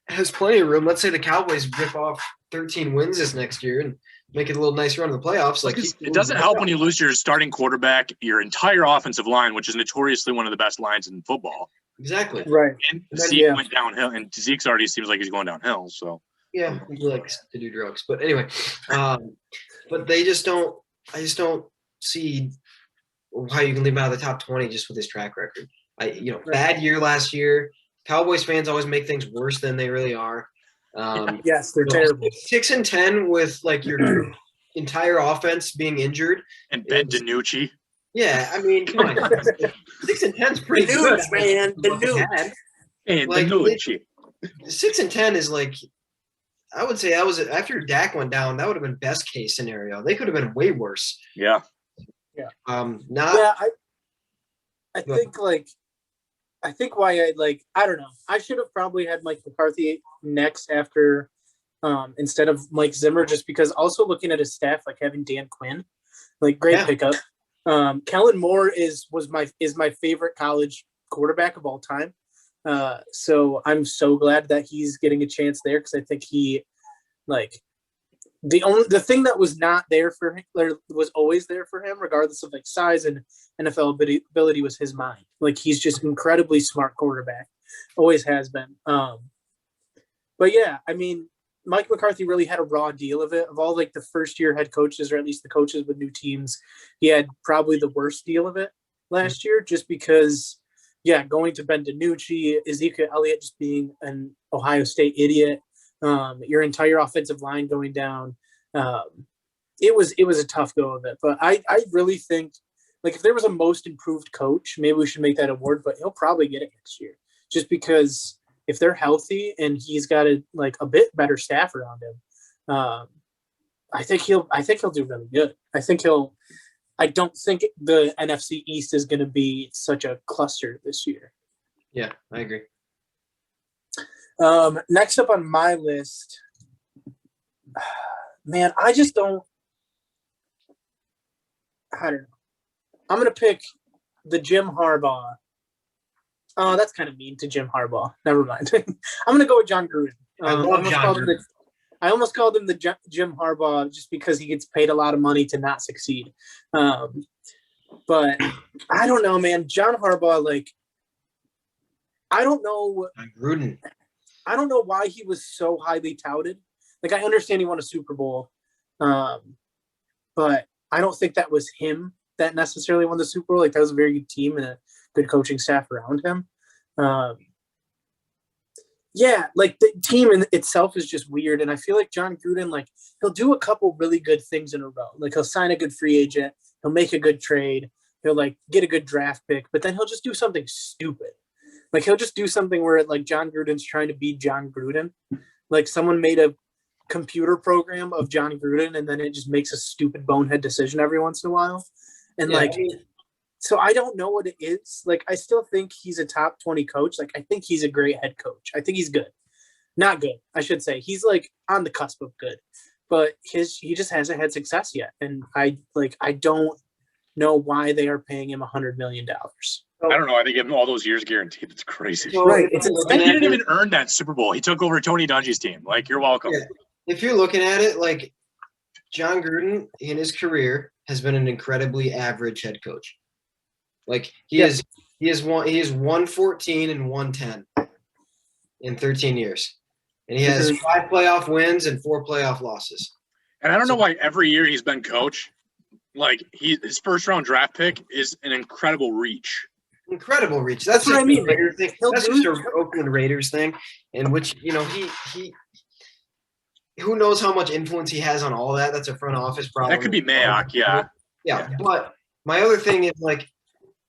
has plenty of room. Let's say the Cowboys rip off 13 wins this next year and make it a little nice run in the playoffs. Like it doesn't help when you lose your starting quarterback, your entire offensive line, which is notoriously one of the best lines in football. Exactly. Right. And Zeke went downhill, and Zeke's already seems like he's going downhill. So yeah, he likes to do drugs. But anyway, but they just don't. I just don't see how you can leave him out of the top 20 just with his track record. Bad year last year. Cowboys fans always make things worse than they really are. Yes, they're terrible. 6-10 with like your entire offense being injured. And Ben DiNucci. Yeah, I mean, come on. 6-10 is pretty good, man. DiNucci. And like, DiNucci. 6-10 is like, I would say that was after Dak went down. That would have been best case scenario. They could have been way worse. Yeah. Yeah. I think why I don't know. I should have probably had Mike McCarthy next after instead of Mike Zimmer, just because also looking at his staff, like having Dan Quinn, like great pickup. Kellen Moore is my favorite college quarterback of all time. So I'm so glad that he's getting a chance there, because I think he the thing that was not there for him, was always there for him, regardless of like size and NFL ability, was his mind. Like he's just incredibly smart quarterback, always has been. But yeah, I mean, Mike McCarthy really had a raw deal of it. Of all like the first year head coaches, or at least the coaches with new teams, he had probably the worst deal of it last year, just because, going to Ben DiNucci, Ezekiel Elliott just being an Ohio State idiot, your entire offensive line going down. It was a tough go of it. But I really think, like, if there was a most improved coach, maybe we should make that award, but he'll probably get it next year, just because if they're healthy and he's got a bit better staff around him, I think he'll do really good. I don't think the NFC East is going to be such a cluster this year. Yeah, I agree. Next up on my list, man, I don't know. I'm going to pick the Jim Harbaugh. Oh, that's kind of mean to Jim Harbaugh. Never mind. I'm going to go with Jon Gruden. I almost called him the Jim Harbaugh just because he gets paid a lot of money to not succeed. But I don't know, man. Jon Harbaugh, I don't know. Gruden. I don't know why he was so highly touted. Like, I understand he won a Super Bowl, but I don't think that was him that necessarily won the Super Bowl. Like, that was a very good team and a good coaching staff around him. The team in itself is just weird. And I feel like Jon Gruden, he'll do a couple really good things in a row. Like, he'll sign a good free agent. He'll make a good trade. He'll, get a good draft pick. But then he'll just do something stupid. Like, he'll just do something where, Jon Gruden's trying to be Jon Gruden. Like, someone made a computer program of Jon Gruden, and then it just makes a stupid bonehead decision every once in a while. And, so I don't know what it is. I still think he's a top 20 coach. I think he's a great head coach. I think he's good. Not good, I should say. He's, on the cusp of good. But he just hasn't had success yet. And I don't know why they are paying him $100 million. I don't know. I think give him all those years guaranteed. It's crazy. Right. He didn't even earn that Super Bowl. He took over Tony Dungy's team. You're welcome. Yeah. If you're looking at it, Jon Gruden in his career has been an incredibly average head coach. Like he is 114 and 110 in 13 years. And he has 5 playoff wins and 4 playoff losses. And I don't know why every year he's been coach, like his first round draft pick is an incredible reach. Incredible reach. That's what I mean. That's just an Oakland Raiders thing, in which he who knows how much influence he has on all that. That's a front office problem. That could be Mayock, yeah. But my other thing is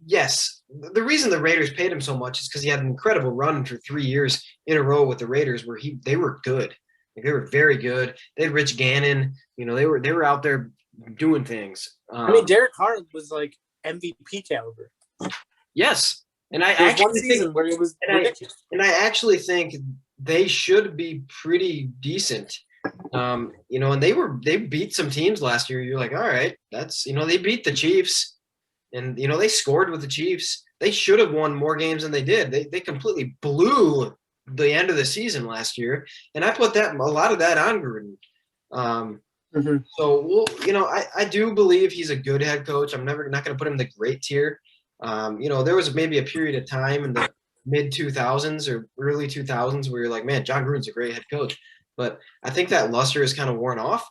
yes, the reason the Raiders paid him so much is because he had an incredible run for 3 years in a row with the Raiders where they were good. They were very good. They had Rich Gannon. They were out there doing things. Derek Carr was like MVP caliber. Yes, and I actually think where it was ridiculous. And I actually think they should be pretty decent. And they beat some teams last year. You're like, all right, that's they beat the Chiefs, and they scored with the Chiefs. They should have won more games than they did. They completely blew the end of the season last year, and I put a lot of that on Gruden. So I do believe he's a good head coach. I'm not going to put him in the great tier. There was maybe a period of time in the mid 2000s or early 2000s where you're like, man, Jon Gruden's a great head coach. But I think that luster is kind of worn off.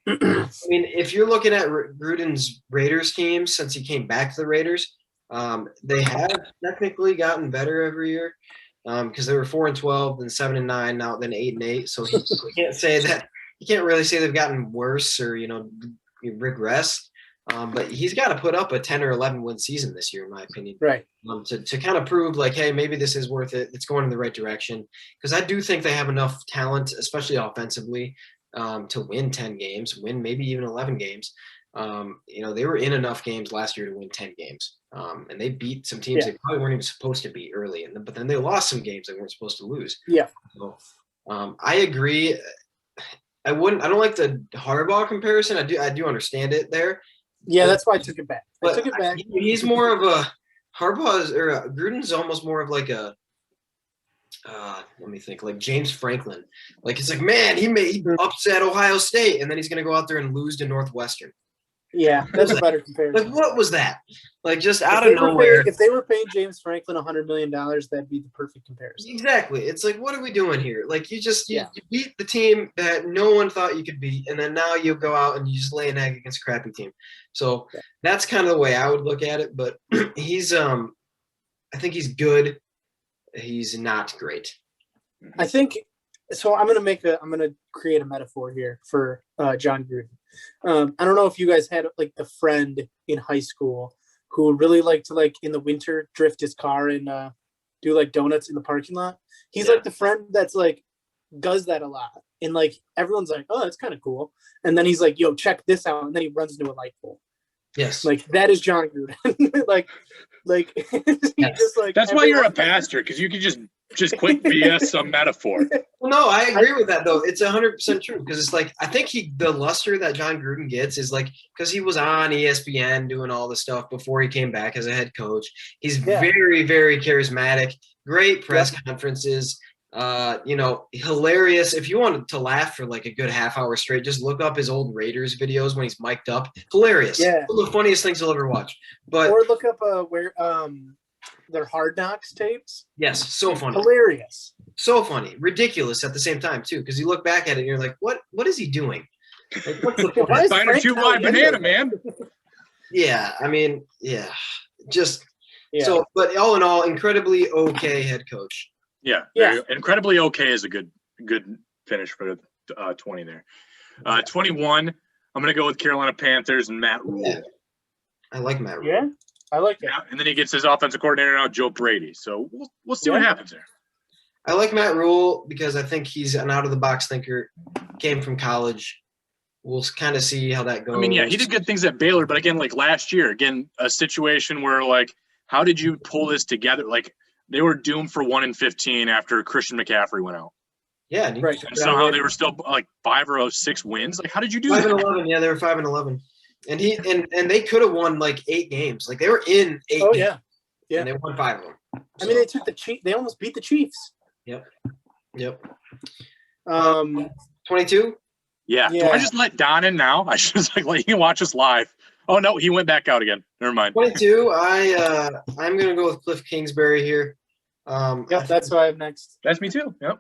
If you're looking at Gruden's Raiders teams since he came back to the Raiders, they have technically gotten better every year because they were 4-12, then 7-9, now then 8-8. So he can't say that. You can't really say they've gotten worse or regressed. But he's got to put up a 10 or 11 win season this year, in my opinion. Right. To kind of prove hey, maybe this is worth it. It's going in the right direction. Because I do think they have enough talent, especially offensively, to win 10 games, win maybe even 11 games. They were in enough games last year to win 10 games. And they beat some teams they probably weren't even supposed to beat early. But then they lost some games they weren't supposed to lose. Yeah. So, I agree. I don't like the Harbaugh comparison. I do understand it there. Yeah, that's why I took it back. He's more of a Gruden's almost more of like a let me think, like James Franklin. Like it's like, man, he upset Ohio State, and then he's gonna go out there and lose to Northwestern. Yeah, that's a better comparison. Like, what was that? Like, just out of nowhere. If they were paying James Franklin $100 million, that'd be the perfect comparison. Exactly. It's like, what are we doing here? Like, you beat the team that no one thought you could beat, and then now you go out and you just lay an egg against a crappy team. So that's kind of the way I would look at it. But he's, I think he's good. He's not great. I think so. I'm gonna create a metaphor here for Jon Gruden. I don't know if you guys had like the friend in high school who really liked to in the winter drift his car and do like donuts in the parking lot. He's like the friend that's like does that a lot, and like everyone's like, oh, that's kind of cool. And then he's like, yo, check this out, and then he runs into a light pole. Yes, like that is Jon Gruden. like just like that's why you're a pastor, because you can just quit BS some metaphor. Well, no, I agree with that though. It's 100% true, because it's like I think the luster that Jon Gruden gets is like because he was on ESPN doing all the stuff before he came back as a head coach. He's very, very charismatic, great press conferences. Hilarious. If you want to laugh for like a good half hour straight, just look up his old Raiders videos when he's mic'd up. Hilarious. Yeah, one of the funniest things you'll ever watch. Or look up where their Hard Knocks tapes. Yes, so funny. Hilarious. So funny. Ridiculous at the same time, too, because you look back at it and you're like, what is he doing? Like, what's the point? Sign a 2-wide banana, man. Yeah, I mean, yeah. Just so, but all in all, incredibly okay head coach. Yeah. Incredibly okay is a good finish for 20 there. 21, I'm going to go with Carolina Panthers and Matt Rhule. Yeah. I like Matt Rhule. Yeah. I like it. Yeah, and then he gets his offensive coordinator now, Joe Brady. So we'll see what happens there. I like Matt Rhule because I think he's an out-of-the-box thinker, came from college. We'll kind of see how that goes. I mean, yeah, he did good things at Baylor, but again, like last year, a situation where like, how did you pull this together? Like they were doomed for 1-15 after Christian McCaffrey went out. Yeah, right. And somehow they were still like 5 or 6 wins. Like, how did you do 5-11, yeah, they were 5-11. And they could have won like 8 games. Like they were in 8 games. Yeah. And they won 5 of them. So. I mean, they took the Chiefs. They almost beat the Chiefs. Yep. 22? Yeah. Do I just let Don in now? I should just like let you watch us live. Oh no, he went back out again. Never mind. 22. I'm gonna go with Kliff Kingsbury here. Yep, that's who I have next. That's me too. Yep.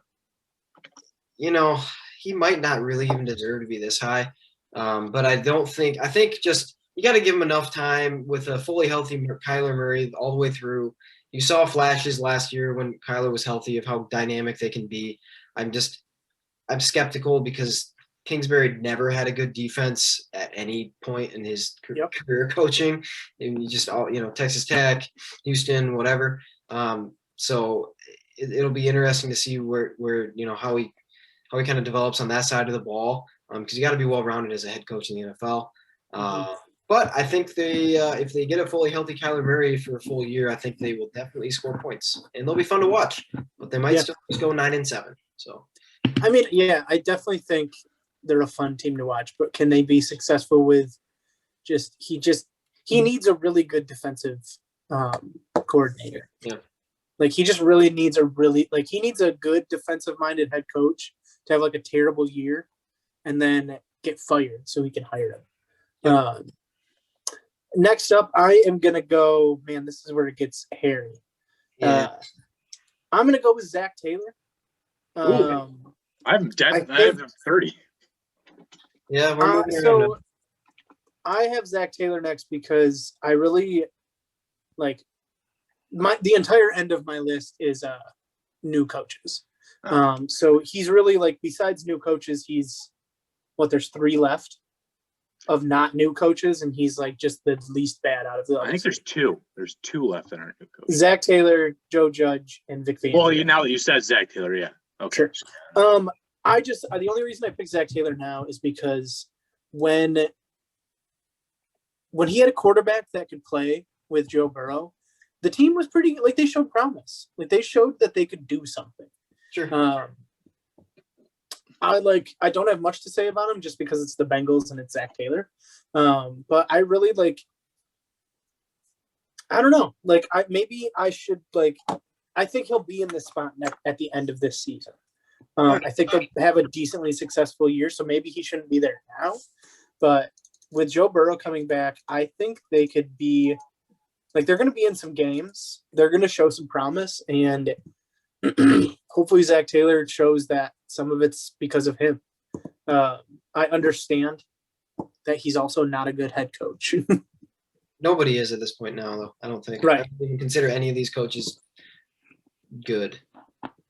You know, he might not really even deserve to be this high, but I think just you got to give him enough time with a fully healthy Kyler Murray all the way through. You saw flashes last year when Kyler was healthy of how dynamic they can be. I'm skeptical because Kingsbury never had a good defense at any point in his career coaching. And you just Texas Tech, Houston, whatever. So it'll be interesting to see where how he kind of develops on that side of the ball, because you got to be well-rounded as a head coach in the NFL. But I think if they get a fully healthy Kyler Murray for a full year, I think they will definitely score points, and they'll be fun to watch. But they might still just go 9-7. So, I mean, yeah, I definitely think they're a fun team to watch. But can they be successful with he needs a really good defensive coordinator. Yeah. Like he just really needs he needs a good defensive-minded head coach to have like a terrible year and then get fired so he can hire him. Yeah. Next up, I am going to go, man, this is where it gets hairy. Yeah. I'm going to go with Zac Taylor. I have 30. Yeah. So I have Zac Taylor next because I really the entire end of my list is new coaches. So he's really besides new coaches, there's 3 left of not new coaches, and he's just the least bad out of the others. I think there's 2. There's 2 left in our new coach. Zac Taylor, Joe Judge, and Vic Fangio. Well, now that you said Zac Taylor, yeah. Okay. Sure. The only reason I picked Zac Taylor now is because when he had a quarterback that could play with Joe Burrow, the team was pretty they showed promise. They showed that they could do something. Sure. I don't have much to say about him just because it's the Bengals and it's Zac Taylor. But I really I don't know. I think he'll be in this spot at the end of this season. I think they'll have a decently successful year, so maybe he shouldn't be there now. But with Joe Burrow coming back, I think they could be they're going to be in some games. They're going to show some promise, and hopefully Zac Taylor shows that some of it's because of him. I understand that he's also not a good head coach. Nobody is at this point now, though. I don't think. Right. I don't even consider any of these coaches good.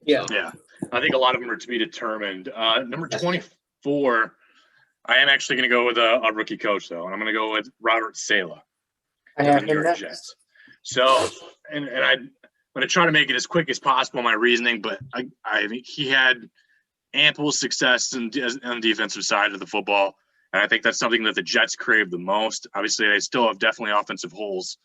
Yeah. Yeah. I think a lot of them are to be determined. Number 24, I am actually going to go with a rookie coach, though, and I'm going to go with Robert Saleh. I have New him York Jets. So, and I'm going to try to make it as quick as possible, my reasoning, but I think he had ample success on the defensive side of the football, and I think that's something that the Jets crave the most. Obviously, they still have definitely offensive holes.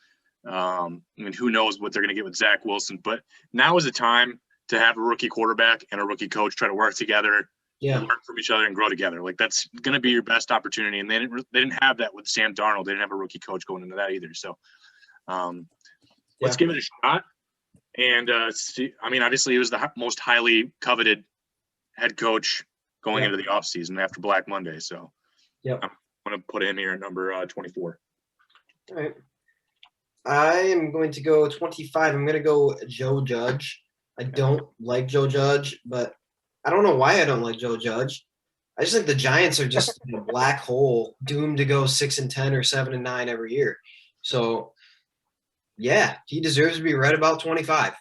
Who knows what they're going to get with Zach Wilson, but now is the time to have a rookie quarterback and a rookie coach try to work together, and learn from each other and grow together. That's going to be your best opportunity, and they didn't have that with Sam Darnold. They didn't have a rookie coach going into that either. So, let's give it a shot. And see, obviously, he was the most highly coveted head coach going into the offseason after Black Monday. So, I'm going to put him here at number 24. All right. I am going to go 25. I'm going to go Joe Judge. I don't like Joe Judge, but I don't know why I don't like Joe Judge. I just think the Giants are just a black hole, doomed to go 6-10 or 7-9 every year. So, yeah, he deserves to be right about 25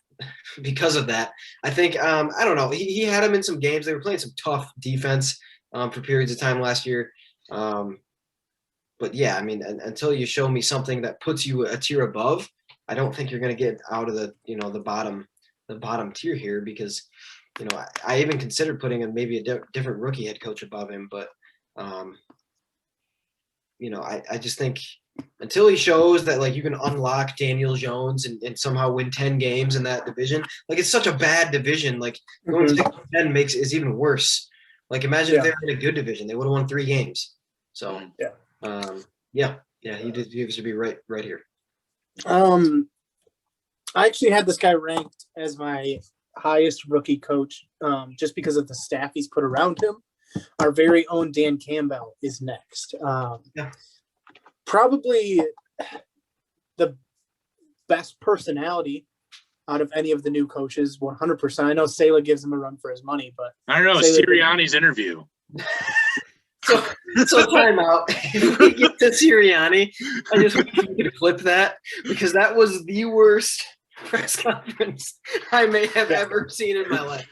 because of that. I think, I don't know, he had him in some games. They were playing some tough defense for periods of time last year. But, yeah, until you show me something that puts you a tier above, I don't think you're going to get out of the bottom tier here because, I even considered putting in maybe a different rookie head coach above him. But, I just think until he shows that, you can unlock Daniel Jones and somehow win 10 games in that division, it's such a bad division. Going 6-10 is even worse. Imagine if they were in a good division. They would have won 3 games. So, he deserves to be right here. I actually had this guy ranked as my highest rookie coach just because of the staff he's put around him. Our very own Dan Campbell is next. Probably the best personality out of any of the new coaches, 100%. I know Salah gives him a run for his money, but I don't know. Sirianni's interview. So time out. If we get to Sirianni, I just want you to clip that because that was the worst press conference I may have ever seen in my life.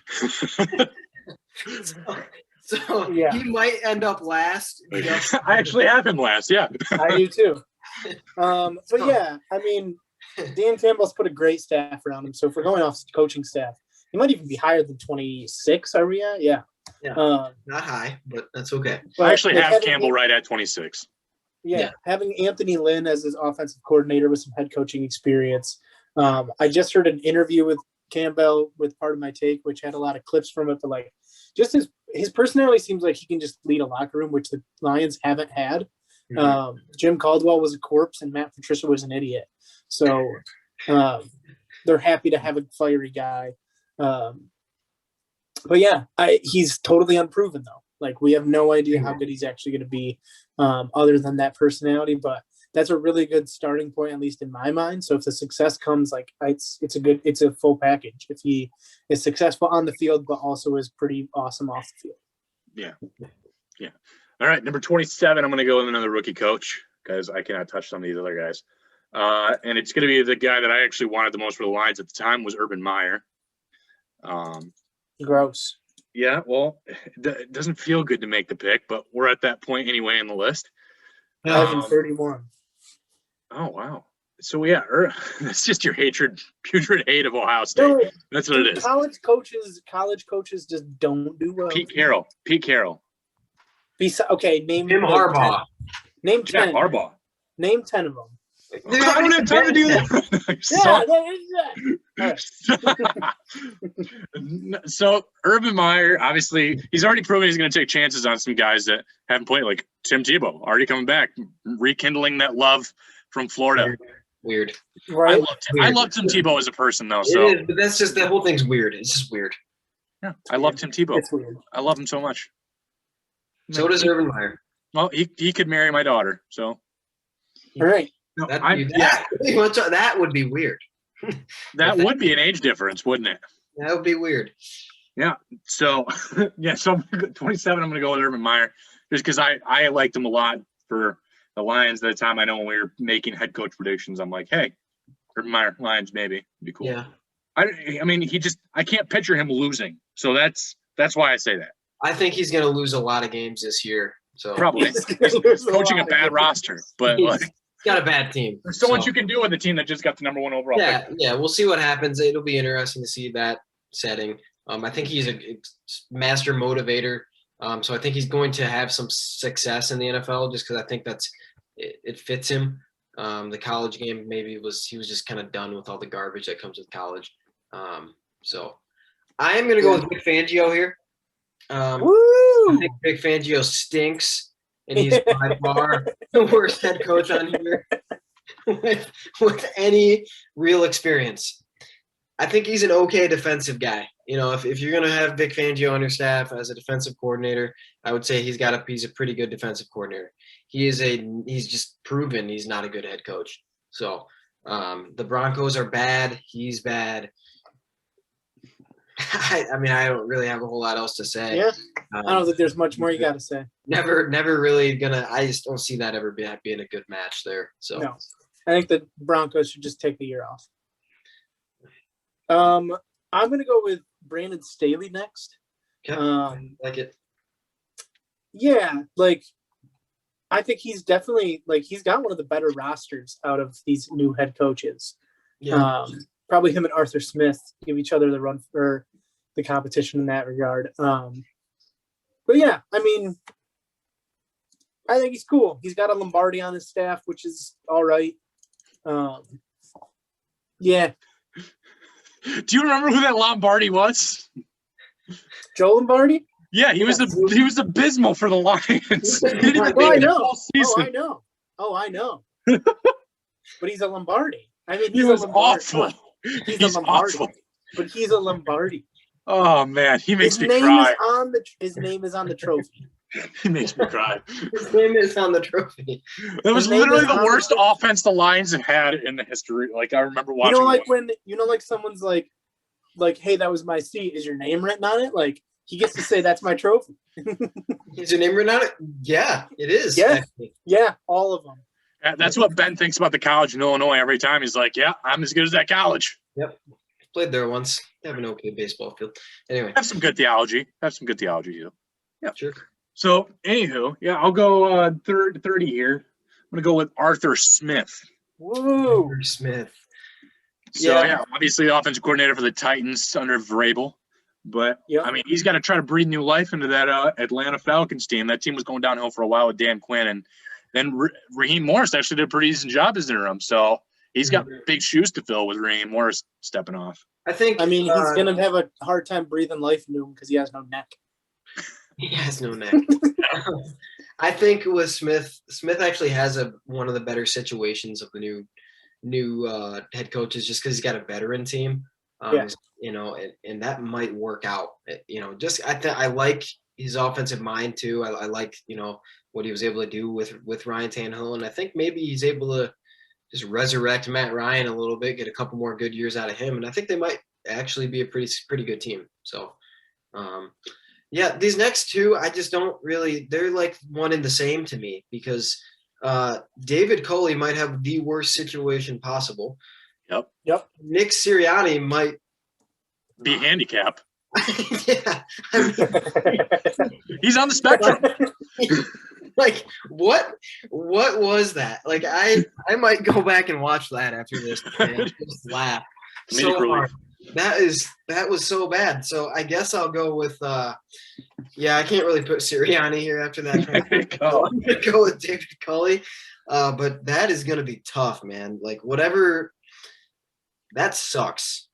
So yeah. He might end up last. I actually have him last, yeah. I do too. But yeah, I mean, Dan Campbell's put a great staff around him. So if we're going off coaching staff, he might even be higher than 26. Are we at? Yeah. Not high, but that's okay. I actually have Campbell right at 26. Yeah, having Anthony Lynn as his offensive coordinator with some head coaching experience. I just heard an interview with Campbell with Part of My Take, which had a lot of clips from it, but like just his personality seems like he can just lead a locker room, which the Lions haven't had. Mm-hmm. Jim Caldwell was a corpse and Matt Patricia was an idiot. So they're happy to have a fiery guy. But yeah, he's totally unproven though. Like we have no idea how good he's actually going to be other than that personality, but that's a really good starting point, at least in my mind. So if the success comes, like it's a full package. If he is successful on the field, but also is pretty awesome off the field. Yeah. All right. Number 27, I'm going to go with another rookie coach because I cannot touch some of these other guys. And it's going to be the guy that I actually wanted the most for the Lions at the time was Urban Meyer. Gross. Yeah, well, it doesn't feel good to make the pick, but we're at that point anyway in the list. 31. Oh, wow. So, yeah, that's just your putrid hate of Ohio State. No, that's what it is. College coaches just don't do well. Pete Carroll. Okay, name Jim Harbaugh. Name 10. Yeah, Harbaugh. Name 10 of them. I don't have time to do that. So Urban Meyer, obviously, he's already proven he's going to take chances on some guys that haven't played, like Tim Tebow, already coming back, rekindling that love from Florida. Weird. Right? I love Tim Tebow as a person, though. So it is, but that's just the whole thing's weird. It's just weird. Yeah, I love Tim Tebow. It's weird. I love him so much. So does Urban Meyer. Well, he could marry my daughter. So. All right. No, that would be weird. That would be an age difference, wouldn't it? That would be weird. Yeah. So, so 27, I'm going to go with Urban Meyer just because I liked him a lot for the Lions at the time. I know when we were making head coach predictions, I'm like, hey, Urban Meyer, Lions, maybe. It'd be cool. Yeah. I mean, I can't picture him losing. So that's why I say that. I think he's going to lose a lot of games this year. So probably. He's coaching a bad roster, but got a bad team. There's so much you can do with a team that just got the number 1 overall pick. Yeah, we'll see what happens. It'll be interesting to see that setting. I think he's a master motivator. So I think he's going to have some success in the NFL just because I think it fits him. The college game he was just kind of done with all the garbage that comes with college. So I am going to go with Vic Fangio here. I think Vic Fangio stinks. And he's by far the worst head coach on here with any real experience. I think he's an okay defensive guy. You know, if you're going to have Vic Fangio on your staff as a defensive coordinator, I would say he's a pretty good defensive coordinator. He's just proven he's not a good head coach. So the Broncos are bad. He's bad. I mean, I don't really have a whole lot else to say. Yeah, I don't think there's much more you got to say. Never really gonna. I just don't see that ever being a good match there. So no, I think the Broncos should just take the year off. I'm gonna go with Brandon Staley next. Okay. Like it. Yeah, I think he's definitely he's got one of the better rosters out of these new head coaches. Yeah. Probably him and Arthur Smith give each other the run for the competition in that regard. But yeah, I mean, I think he's cool. He's got a Lombardi on his staff, which is all right. Yeah. Do you remember who that Lombardi was? Joe Lombardi? Yeah, he was abysmal for the Lions. I know. Oh, I know. But he's a Lombardi. I mean, he was awful. He's a Lombardi. Awful. But he's a Lombardi. Oh man, he makes me cry. His name is on the trophy. It makes me cry. His name is on the trophy. It was His name literally is the on worst the- offense the Lions have had in the history. Like I remember watching. Like someone's like, hey, that was my seat. Is your name written on it? Like he gets to say that's my trophy. Is your name written on it? Yeah, it is. Yeah. Actually. Yeah, all of them. That's what Ben thinks about the college in Illinois every time. He's like, yeah, I'm as good as that college. Yep. Played there once. They have an okay baseball field. Anyway. Have some good theology. Too. Yeah. Sure. So, anywho, yeah, I'll go 30 here. I'm going to go with Arthur Smith. Woo! Arthur Smith. So, yeah, obviously the offensive coordinator for the Titans under Vrabel. But, I mean, he's got to try to breathe new life into that Atlanta Falcons team. That team was going downhill for a while with Dan Quinn. And then Raheem Morris actually did a pretty decent job as interim. So, he's got big shoes to fill with Raheem Morris stepping off. I think. I mean, he's going to have a hard time breathing life into him because he has no neck. He has no neck. I think with Smith actually has one of the better situations of the new head coaches just because he's got a veteran team. You know, and that might work out. You know, just I like his offensive mind too. I like, you know, what he was able to do with Ryan Tannehill, and I think maybe he's able to just resurrect Matt Ryan a little bit, get a couple more good years out of him, and I think they might actually be a pretty good team. So, yeah, these next two, I just don't really – they're like one and the same to me because David Culley might have the worst situation possible. Yep. Nick Sirianni might – be handicapped. Yeah. I mean, he's on the spectrum. Like, what was that? Like, I might go back and watch that after this and just laugh so hard. That was so bad. So I guess I'll go with I can't really put Sirianni here after that. So I'm gonna go with David Culley. But that is gonna be tough, man. Like whatever, that sucks.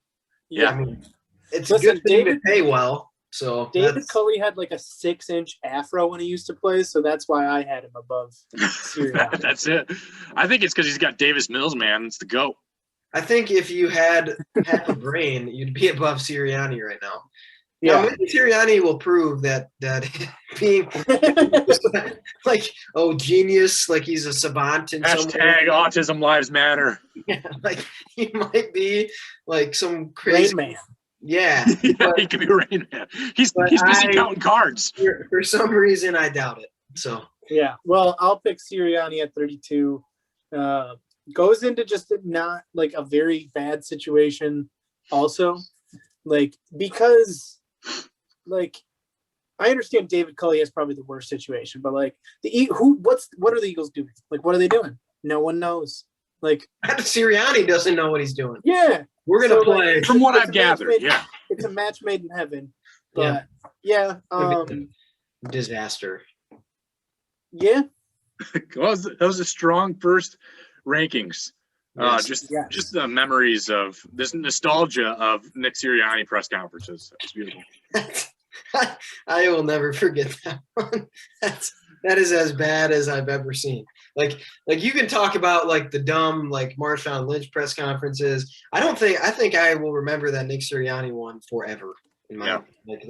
Yeah, I mean, it's a good thing to pay well. So David Culley had like a 6-inch afro when he used to play, so that's why I had him above Sirianni. That's it. I think it's because he's got Davis Mills, man. It's the GOAT. I think if you had half a brain, you'd be above Sirianni right now. Yeah, now, maybe Sirianni will prove that being like genius, like he's a savant in some way. #autism lives matter. Yeah, like he might be like some crazy Rain Man. Yeah, he could be Rain Man. He's busy counting cards. For some reason, I doubt it. So yeah, well, I'll pick Sirianni at 32. Goes into just not like a very bad situation, also, like because like I understand David Culley has probably the worst situation, but like what are the Eagles doing? Like, what are they doing? No one knows. Like Sirianni doesn't know what he's doing. Yeah. We're going to play. Like, from what I've gathered, it's a match made in heaven. But disaster. Yeah. That was a strong first rankings. Yes. Just the memories of this nostalgia of Nick Sirianni press conferences. It's beautiful. I will never forget that one. That is as bad as I've ever seen. Like you can talk about like the dumb like Marshawn Lynch press conferences. I think I will remember that Nick Sirianni one forever in my like that.